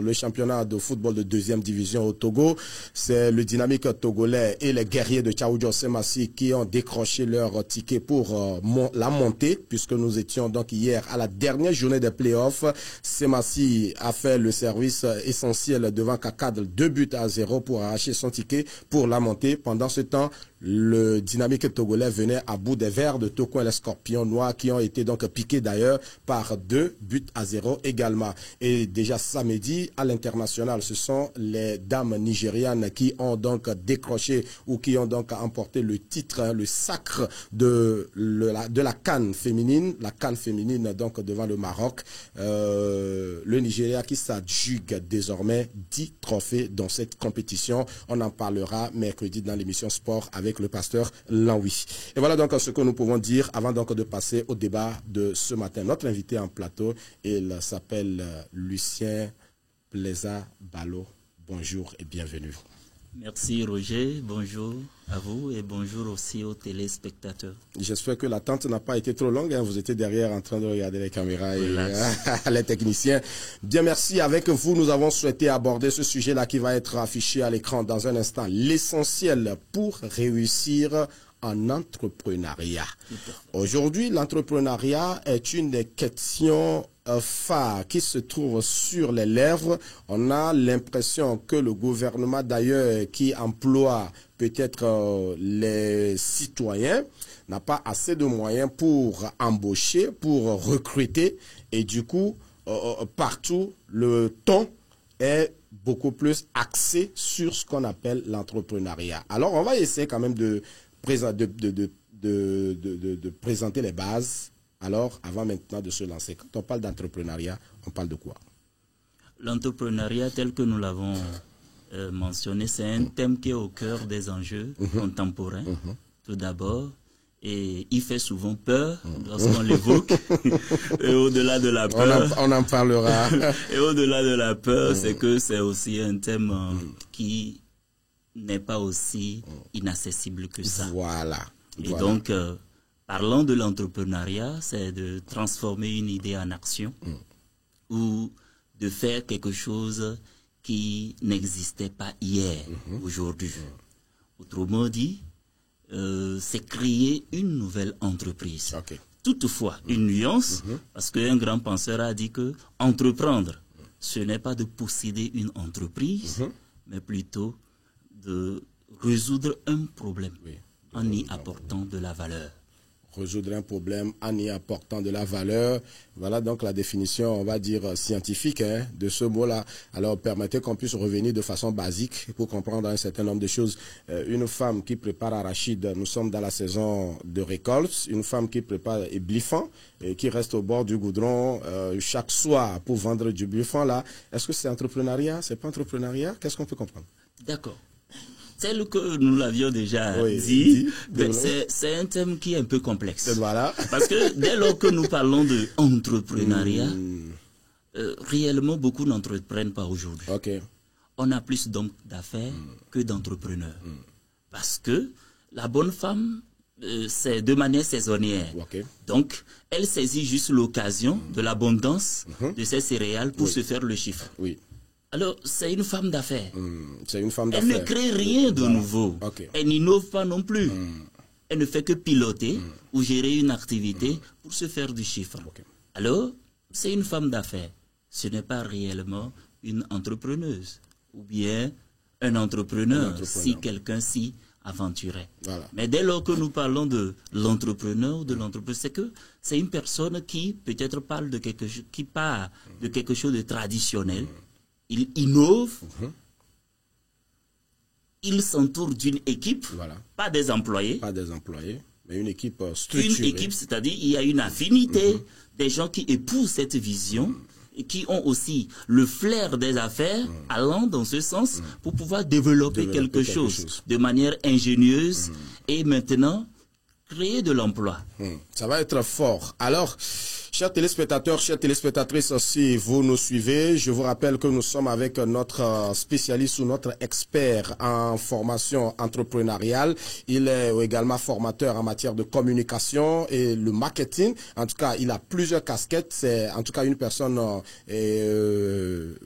le championnat de football de 2e division au Togo, c'est le Dynamique togolais et les guerriers de Tchaoudjo Semassi qui ont décroché leur ticket pour la montée, puisque nous étions donc hier à la dernière journée des playoffs. Semassi a fait le service essentiel devant Kakad, 2-0 pour arracher son ticket pour la montée. Pendant ce temps, le Dynamique togolais venait à bout des Verts de Togo et les Scorpions noirs qui ont été donc piqués d'ailleurs par 2-0 également. Et déjà samedi à l'international, ce sont les dames nigérianes qui ont donc décroché ou qui ont donc emporté le titre, le sacre de la CAN féminine, donc devant le Maroc. Le Nigeria qui s'adjuge désormais 10 trophées dans cette compétition. On en parlera mercredi dans l'émission Sport avec le pasteur Lanwi. Et voilà donc ce que nous pouvons dire avant donc de passer au débat de ce matin. Notre invité en plateau, il s'appelle Lucien Plaisa Balo. Bonjour et bienvenue. Merci Roger, bonjour à vous et bonjour aussi aux téléspectateurs. J'espère que l'attente n'a pas été trop longue. Vous étiez derrière en train de regarder les caméras et les techniciens. Bien, merci. Avec vous, nous avons souhaité aborder ce sujet-là qui va être affiché à l'écran dans un instant. L'essentiel pour réussir en entrepreneuriat. Aujourd'hui, l'entrepreneuriat est une question phare qui se trouve sur les lèvres. On a l'impression que le gouvernement d'ailleurs qui emploie peut-être les citoyens n'a pas assez de moyens pour embaucher, pour recruter et du coup partout le ton est beaucoup plus axé sur ce qu'on appelle l'entrepreneuriat. Alors on va essayer quand même de présenter les bases. Alors, avant maintenant de se lancer, quand on parle d'entrepreneuriat, on parle de quoi? L'entrepreneuriat, tel que nous l'avons mentionné, c'est un thème qui est au cœur des enjeux contemporains, tout d'abord. Et il fait souvent peur lorsqu'on l'évoque. Et au-delà de la peur... On en parlera. Et au-delà de la peur, c'est que c'est aussi un thème qui n'est pas aussi inaccessible que ça. Voilà. Et donc... parlant de l'entrepreneuriat, c'est de transformer une idée en action ou de faire quelque chose qui n'existait pas hier, aujourd'hui. Autrement dit, c'est créer une nouvelle entreprise. Okay. Toutefois, une nuance, parce qu'un grand penseur a dit que entreprendre, ce n'est pas de posséder une entreprise, mais plutôt de résoudre un problème en y apportant de la valeur. Résoudre un problème en y apportant de la valeur. Voilà donc la définition, on va dire, scientifique de ce mot-là. Alors, permettez qu'on puisse revenir de façon basique pour comprendre un certain nombre de choses. Une femme qui prépare arachide, nous sommes dans la saison de récolte. Une femme qui prépare bliffant et qui reste au bord du goudron chaque soir pour vendre du bliffant là. Est-ce que c'est entrepreneuriat? C'est pas entrepreneuriat? Qu'est-ce qu'on peut comprendre? D'accord. Tel que nous l'avions déjà dit, c'est un thème qui est un peu complexe. Voilà. Parce que dès lors que nous parlons d'entrepreneuriat, réellement beaucoup n'entreprennent pas aujourd'hui. Okay. On a plus d'hommes d'affaires que d'entrepreneurs. Parce que la bonne femme, c'est de manière saisonnière. Okay. Donc, elle saisit juste l'occasion de l'abondance de ses céréales pour se faire le chiffre. Oui. Alors, c'est une femme d'affaires. C'est une femme d'affaires. Elle ne crée rien de nouveau. Okay. Elle n'innove pas non plus. Elle ne fait que piloter ou gérer une activité pour se faire du chiffre. Okay. Alors, c'est une femme d'affaires. Ce n'est pas réellement une entrepreneuse ou bien un entrepreneur si quelqu'un s'y aventurait. Voilà. Mais dès lors que nous parlons de l'entrepreneur ou de l'entrepreneur, c'est que c'est une personne qui peut-être parle de quelque chose, qui part de quelque chose de traditionnel. Il innove, il s'entoure d'une équipe, pas des employés. Pas des employés, mais une équipe structurée. Une équipe, c'est-à-dire il y a une affinité, des gens qui épousent cette vision et qui ont aussi le flair des affaires allant dans ce sens pour pouvoir développer quelque chose de manière ingénieuse et maintenant créer de l'emploi. Ça va être fort. Alors, chers téléspectateurs, chères téléspectatrices, si vous nous suivez, je vous rappelle que nous sommes avec notre spécialiste ou notre expert en formation entrepreneuriale. Il est également formateur en matière de communication et le marketing. En tout cas, il a plusieurs casquettes. C'est en tout cas une personne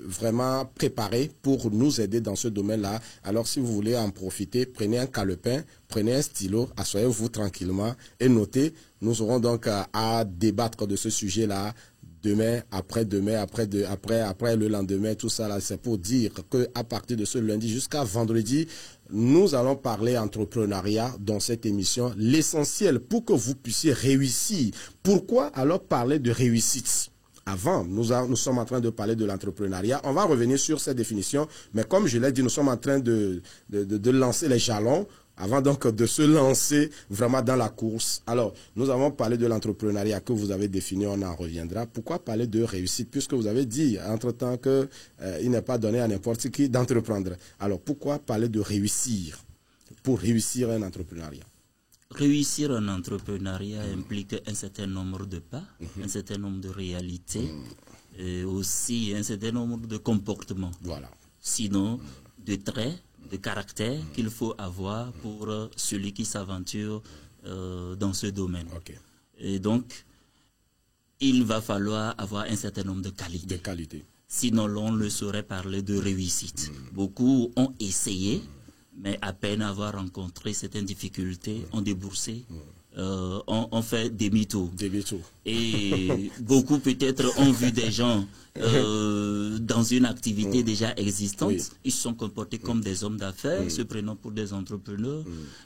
vraiment préparée pour nous aider dans ce domaine-là. Alors, si vous voulez en profiter, prenez un calepin, prenez un stylo, asseyez-vous tranquillement et notez. Nous aurons donc à débattre de ce sujet-là demain, après-demain, après le lendemain, tout ça là, c'est pour dire que à partir de ce lundi jusqu'à vendredi, nous allons parler entrepreneuriat dans cette émission. L'essentiel pour que vous puissiez réussir. Pourquoi alors parler de réussite? Avant, nous sommes en train de parler de l'entrepreneuriat. On va revenir sur cette définition, mais comme je l'ai dit, nous sommes en train de lancer les jalons avant donc de se lancer vraiment dans la course. Alors, nous avons parlé de l'entrepreneuriat que vous avez défini, on en reviendra. Pourquoi parler de réussite? Puisque vous avez dit, entre-temps, qu'il n'est pas donné à n'importe qui d'entreprendre. Alors, pourquoi parler de réussir pour réussir un entrepreneuriat? Réussir un entrepreneuriat implique un certain nombre de pas, un certain nombre de réalités, et aussi un certain nombre de comportements. Voilà. Sinon, de traits, de caractère qu'il faut avoir pour celui qui s'aventure dans ce domaine. Okay. Et donc, il va falloir avoir un certain nombre de qualités. Des qualités. Sinon, l'on ne saurait parler de réussite. Beaucoup ont essayé mais à peine avoir rencontré certaines difficultés, ont déboursé, ont fait demi-tour. Et beaucoup peut-être ont vu des gens dans une activité déjà existante. Ils se sont comportés comme des hommes d'affaires, se prenant pour des entrepreneurs,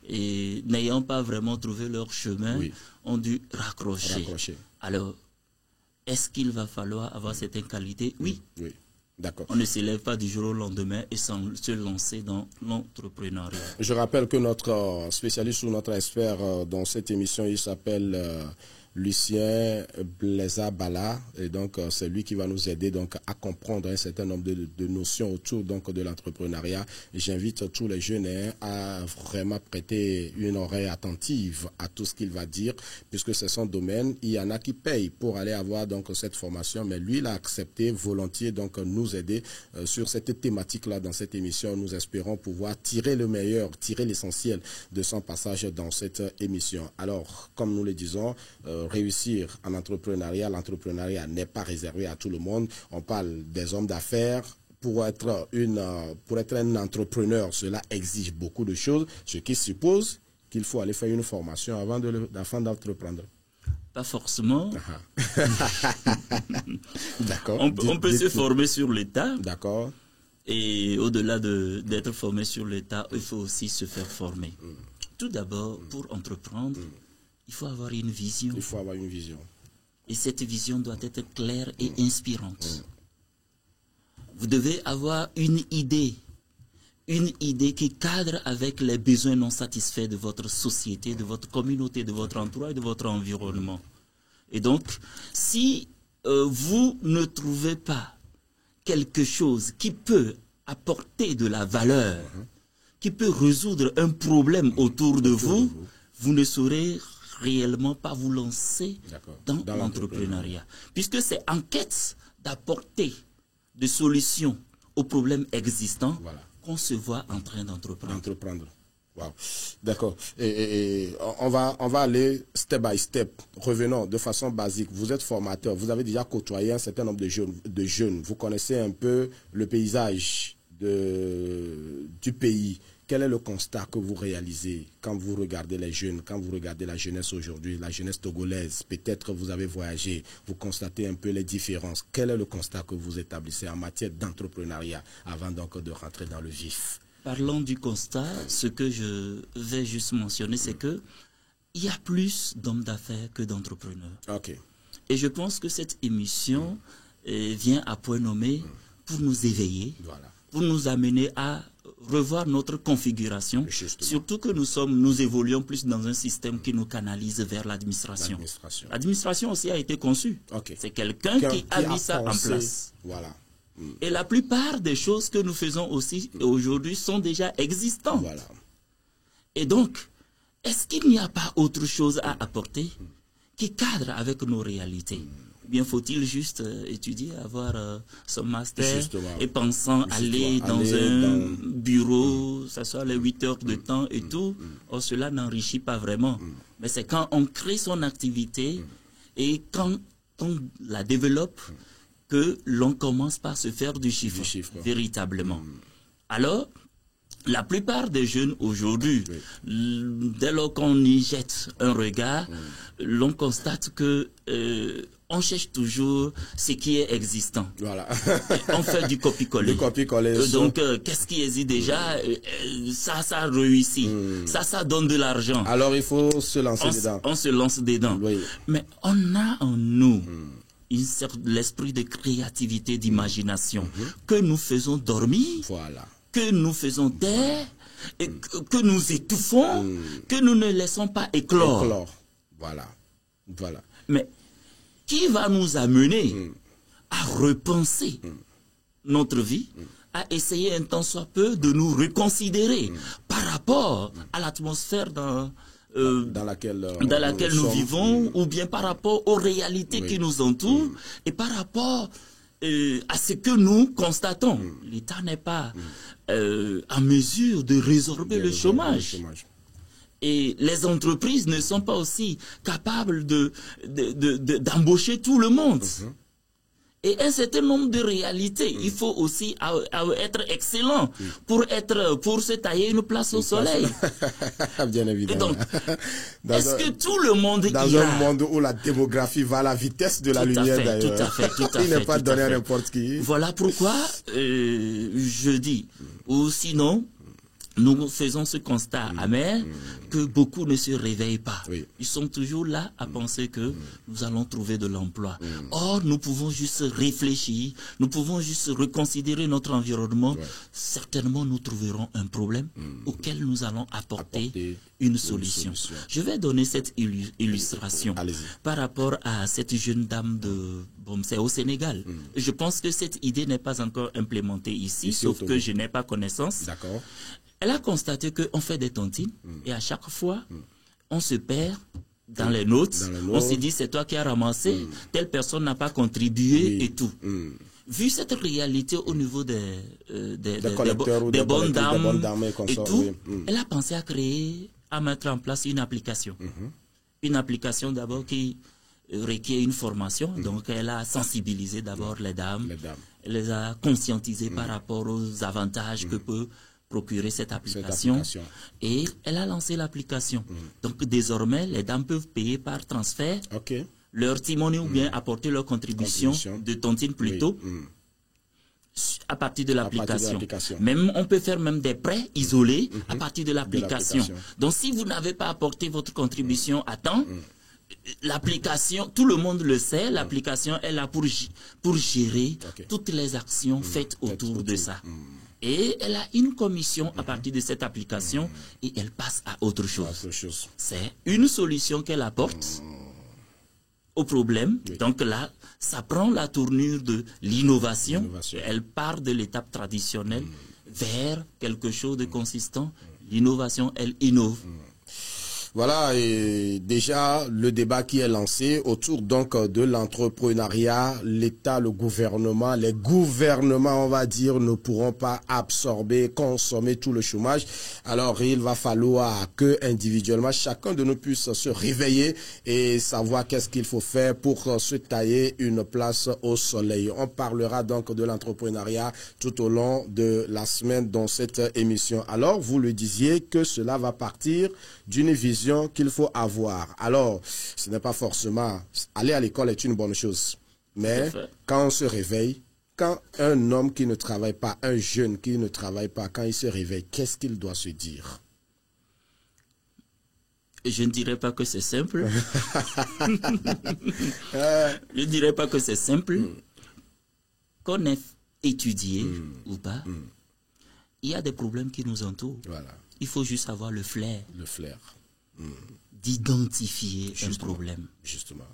et n'ayant pas vraiment trouvé leur chemin, ont dû raccrocher. Alors, est-ce qu'il va falloir avoir certaines qualités? Oui. D'accord. On ne s'élève pas du jour au lendemain et sans se lancer dans l'entrepreneuriat. Je rappelle que notre spécialiste ou notre expert dans cette émission, il s'appelle Lucien Blaisa-Bala, et donc c'est lui qui va nous aider donc à comprendre un certain nombre de notions autour donc de l'entrepreneuriat. J'invite tous les jeunes à vraiment prêter une oreille attentive à tout ce qu'il va dire, puisque c'est son domaine. Il y en a qui payent pour aller avoir donc cette formation, mais lui il a accepté volontiers donc nous aider sur cette thématique là dans cette émission. Nous espérons pouvoir tirer le meilleur, tirer l'essentiel de son passage dans cette émission. Alors, comme nous le disons, réussir en entrepreneuriat, l'entrepreneuriat n'est pas réservé à tout le monde. On parle des hommes d'affaires. Pour être un entrepreneur, cela exige beaucoup de choses, ce qui suppose qu'il faut aller faire une formation avant d'entreprendre. Pas forcément. D'accord. On peut se former sur l'État. D'accord. Et au-delà d'être formé sur l'État, il faut aussi se faire former. Tout d'abord, pour entreprendre, il faut avoir une vision. Il faut avoir une vision. Et cette vision doit être claire et inspirante. Vous devez avoir une idée qui cadre avec les besoins non satisfaits de votre société, de votre communauté, de votre entourage, de votre environnement. Et donc, si vous ne trouvez pas quelque chose qui peut apporter de la valeur, qui peut résoudre un problème autour de vous, vous ne saurez réellement pas vous lancer dans l'entrepreneuriat. Puisque c'est en quête d'apporter des solutions aux problèmes existants qu'on se voit en train d'entreprendre. Wow. D'accord. Et on va aller step by step. Revenons de façon basique. Vous êtes formateur, vous avez déjà côtoyé un certain nombre de jeunes. Vous connaissez un peu le paysage du pays. Quel est le constat que vous réalisez quand vous regardez les jeunes, quand vous regardez la jeunesse aujourd'hui, la jeunesse togolaise? Peut-être vous avez voyagé, vous constatez un peu les différences. Quel est le constat que vous établissez en matière d'entrepreneuriat avant donc de rentrer dans le vif? Parlons du constat, ce que je vais juste mentionner, c'est que il y a plus d'hommes d'affaires que d'entrepreneurs. Okay. Et je pense que cette émission vient à point nommé pour nous éveiller, pour nous amener à revoir notre configuration, surtout que nous évoluons plus dans un système qui nous canalise vers l'administration. L'administration aussi a été conçue. C'est quelqu'un qui a mis ça en place. Voilà. Et la plupart des choses que nous faisons aussi aujourd'hui sont déjà existantes. Et donc, est-ce qu'il n'y a pas autre chose à apporter qui cadre avec nos réalités? Ou bien faut-il juste étudier, avoir son master et pensant aller dans un bureau, ça soit les 8 heures de temps et tout, cela n'enrichit pas vraiment. Mais c'est quand on crée son activité et quand on la développe que l'on commence par se faire du chiffre. Véritablement. Alors, la plupart des jeunes aujourd'hui, dès lors qu'on y jette un regard, l'on constate que on cherche toujours ce qui est existant. On fait du copier-coller. Donc, qu'est-ce qui existe déjà? Ça réussit. Ça donne de l'argent. Alors, il faut se lancer dedans. On se lance dedans. Mais on a en nous l'esprit de créativité, d'imagination, que nous faisons dormir, que nous faisons taire, et que nous étouffons, que nous ne laissons pas éclore. Voilà. Mais qui va nous amener à repenser notre vie, à essayer un tant soit peu de nous reconsidérer par rapport à l'atmosphère dans laquelle nous vivons, ou bien par rapport aux réalités qui nous entourent, et par rapport à ce que nous constatons. L'État n'est pas en mesure de résorber le chômage. Et les entreprises ne sont pas aussi capables d'embaucher tout le monde. et un certain nombre de réalités. Il faut aussi être excellent pour se tailler une place au soleil. Bien évidemment. Donc, est-ce que tout le monde dans ira? un monde où la démographie va à la vitesse de la lumière d'ailleurs. Tout à fait. Il n'est pas donné à n'importe qui. Voilà pourquoi je dis, ou sinon, nous faisons ce constat amer que beaucoup ne se réveillent pas. Oui. Ils sont toujours là à penser que nous allons trouver de l'emploi. Or, nous pouvons juste réfléchir, nous pouvons juste reconsidérer notre environnement. Ouais. Certainement, nous trouverons un problème auquel nous allons apporter une solution. Je vais donner cette illustration par rapport à cette jeune dame de... Bon, c'est au Sénégal. Je pense que cette idée n'est pas encore implémentée ici sauf que je n'ai pas connaissance. D'accord. Elle a constaté qu'on fait des tontines et à chaque fois, on se perd dans les notes. On se dit, c'est toi qui as ramassé, telle personne n'a pas contribué et tout. Vu cette réalité au niveau des bonnes dames et tout, elle a pensé à mettre en place une application. Une application d'abord qui requiert une formation. Donc, elle a sensibilisé d'abord les dames. Elle les a conscientisées par rapport aux avantages que peut procurer cette application. Et elle a lancé l'application. Donc désormais, les dames peuvent payer par transfert leur timonie ou bien apporter leur contribution de tontine plutôt à partir de l'application. Même on peut faire même des prêts isolés à partir de l'application. Donc si vous n'avez pas apporté votre contribution à temps, l'application, tout le monde le sait, l'application est là pour gérer toutes les actions faites autour de ça. Et elle a une commission à partir de cette application et elle passe à autre chose. C'est une solution qu'elle apporte au problème. Donc là, ça prend la tournure de l'innovation. Elle part de l'étape traditionnelle vers quelque chose de consistant. L'innovation, elle innove. Voilà, et déjà le débat qui est lancé autour donc de l'entrepreneuriat, l'État, le gouvernement, les gouvernements, on va dire, ne pourront pas absorber, consommer tout le chômage. Alors il va falloir que individuellement chacun de nous puisse se réveiller et savoir qu'est-ce qu'il faut faire pour se tailler une place au soleil. On parlera donc de l'entrepreneuriat tout au long de la semaine dans cette émission. Alors vous le disiez que cela va partir d'une vision qu'il faut avoir. Alors, ce n'est pas forcément... Aller à l'école est une bonne chose. Mais quand on se réveille, quand un homme qui ne travaille pas, un jeune qui ne travaille pas, quand il se réveille, qu'est-ce qu'il doit se dire? Je ne dirais pas que c'est simple. Je ne dirais pas que c'est simple. Qu'on ait étudié ou pas, il y a des problèmes qui nous entourent. Voilà. Il faut juste avoir le flair. Le flair. D'identifier un problème. Justement.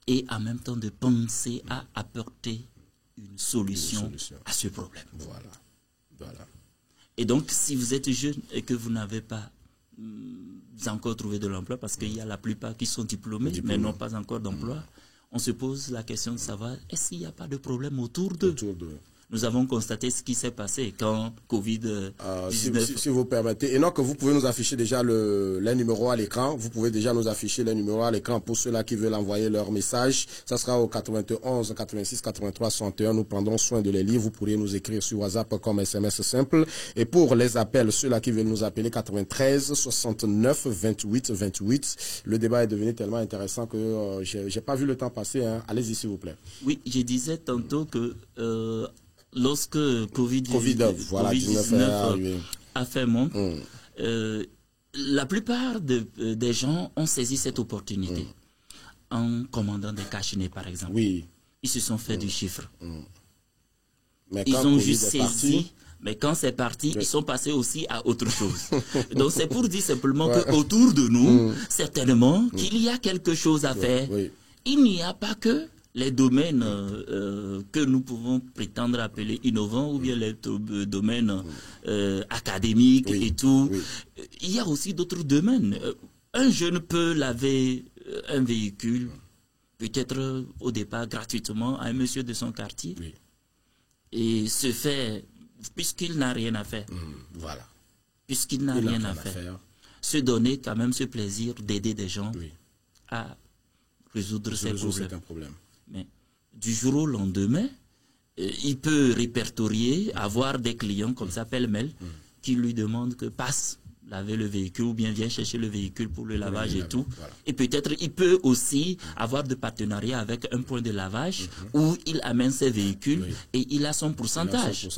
Et en même temps de penser à apporter une solution à ce problème. Voilà. Et donc, si vous êtes jeune et que vous n'avez pas encore trouvé de l'emploi, parce qu'il y a la plupart qui sont diplômés, mais n'ont pas encore d'emploi, on se pose la question de savoir, est-ce qu'il n'y a pas de problème autour d'eux? Nous avons constaté ce qui s'est passé quand Covid-19... Si vous permettez, et donc vous pouvez nous afficher déjà les numéros à l'écran. Vous pouvez déjà nous afficher les numéros à l'écran pour ceux-là qui veulent envoyer leur message. Ça sera au 91 86 83 61. Nous prendrons soin de les lire. Vous pourriez nous écrire sur WhatsApp comme SMS simple. Et pour les appels, ceux-là qui veulent nous appeler, 93 69 28 28. Le débat est devenu tellement intéressant que j'ai pas vu le temps passer. Hein. Allez-y s'il vous plaît. Oui, je disais tantôt que... lorsque Covid-19 a fait monde, la plupart des gens ont saisi cette opportunité en commandant des cache-nez, par exemple. Oui. Ils se sont fait du chiffre. Mais ils ont juste saisi, mais quand c'est parti, ils sont passés aussi à autre chose. Donc c'est pour dire simplement qu'autour de nous, certainement, qu'il y a quelque chose à faire. Il n'y a pas que les domaines que nous pouvons prétendre appeler innovants ou bien les domaines académiques et tout. Il y a aussi d'autres domaines. Un jeune peut laver un véhicule, peut-être au départ gratuitement, à un monsieur de son quartier. Et se fait, puisqu'il n'a rien à faire. Puisqu'il n'a rien à faire. Se donner quand même ce plaisir d'aider des gens à résoudre ces problèmes. Mais du jour au lendemain, il peut répertorier, avoir des clients comme ça, pêle-mêle, qui lui demandent que passe laver le véhicule ou bien vient chercher le véhicule pour le lavage et tout. Voilà. Et peut-être il peut aussi avoir de partenariat avec un point de lavage où il amène ses véhicules et il a son pourcentage.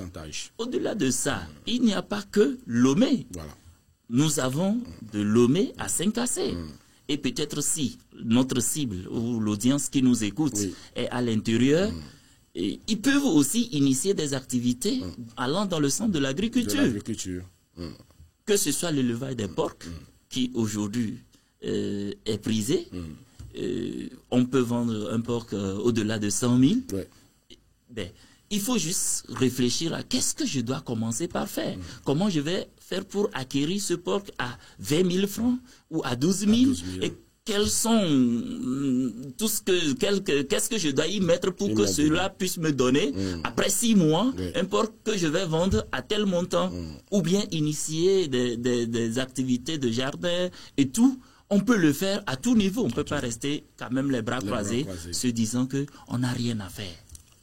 Au-delà de ça, il n'y a pas que Lomé. Voilà. Nous avons de Lomé à Saint-Cassé. Et peut-être si notre cible ou l'audience qui nous écoute est à l'intérieur, et ils peuvent aussi initier des activités allant dans le sens de l'agriculture. Que ce soit l'élevage des porcs, qui aujourd'hui est prisé. On peut vendre un porc au-delà de 100 000. Ben, il faut juste réfléchir à qu'est-ce que je dois commencer par faire. Comment je vais faire pour acquérir ce porc à 20 000 francs ou à 12 000, et quels sont qu'est-ce que je dois y mettre pour que cela puisse me donner après 6 mois un porc que je vais vendre à tel montant, ou bien initier des activités de jardin et tout. On peut le faire à tout niveau. On ne peut pas rester quand même les bras croisés, se disant qu'on n'a rien à faire.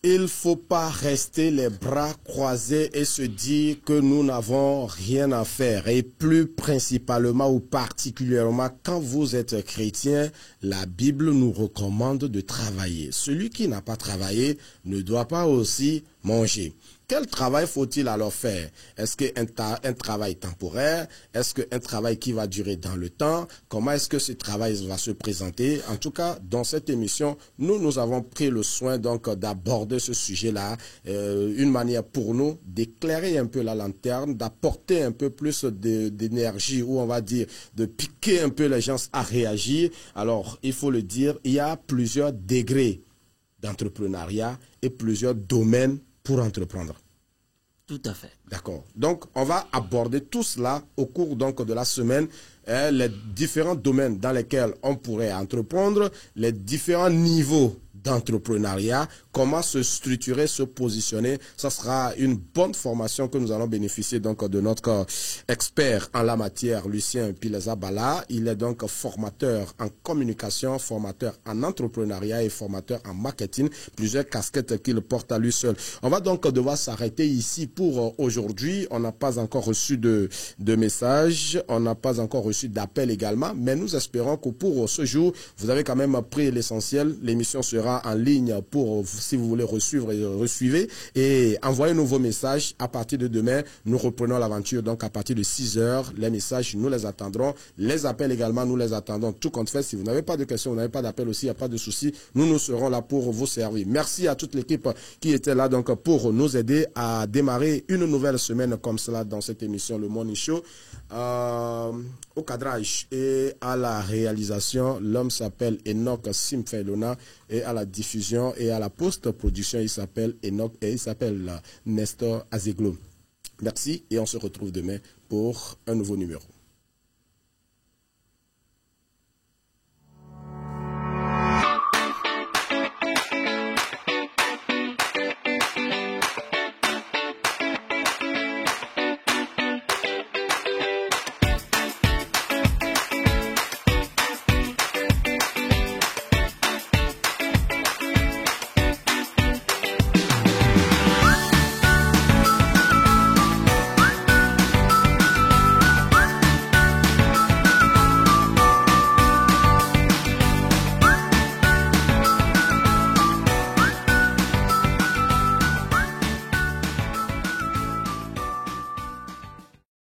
Il ne faut pas rester les bras croisés et se dire que nous n'avons rien à faire. Et plus principalement ou particulièrement quand vous êtes chrétien, la Bible nous recommande de travailler. Celui qui n'a pas travaillé ne doit pas aussi manger. Quel travail faut-il alors faire? Est-ce qu'un travail temporaire? Est-ce qu'un travail qui va durer dans le temps? Comment est-ce que ce travail va se présenter? En tout cas, dans cette émission, nous avons pris le soin donc d'aborder ce sujet-là, une manière pour nous d'éclairer un peu la lanterne, d'apporter un peu plus d'énergie, ou on va dire de piquer un peu les gens à réagir. Alors, il faut le dire, il y a plusieurs degrés d'entrepreneuriat et plusieurs domaines pour entreprendre. Tout à fait. D'accord. Donc, on va aborder tout cela au cours donc de la semaine, les différents domaines dans lesquels on pourrait entreprendre, les différents niveaux d'entrepreneuriat, comment se structurer, se positionner. Ça sera une bonne formation que nous allons bénéficier donc de notre expert en la matière, Lucien Pileza-Bala. Il est donc formateur en communication, formateur en entrepreneuriat et formateur en marketing. Plusieurs casquettes qu'il porte à lui seul. On va donc devoir s'arrêter ici pour aujourd'hui. On n'a pas encore reçu de messages, on n'a pas encore reçu d'appel également, mais nous espérons que pour ce jour, vous avez quand même pris l'essentiel. L'émission sera en ligne pour, si vous voulez resuivre et envoyez-nous vos messages. À partir de demain, nous reprenons l'aventure. Donc à partir de 6 heures, les messages, nous les attendrons. Les appels également, nous les attendons. Tout compte fait, si vous n'avez pas de questions, vous n'avez pas d'appel aussi, il n'y a pas de souci. Nous serons là pour vous servir. Merci à toute l'équipe qui était là donc pour nous aider à démarrer une nouvelle semaine comme cela dans cette émission, le Morning Show. Au cadrage et à la réalisation, l'homme s'appelle Enoch Simfelona, et à la diffusion et à la post-production, il s'appelle Enoch et il s'appelle Nestor Azeglo. Merci et on se retrouve demain pour un nouveau numéro.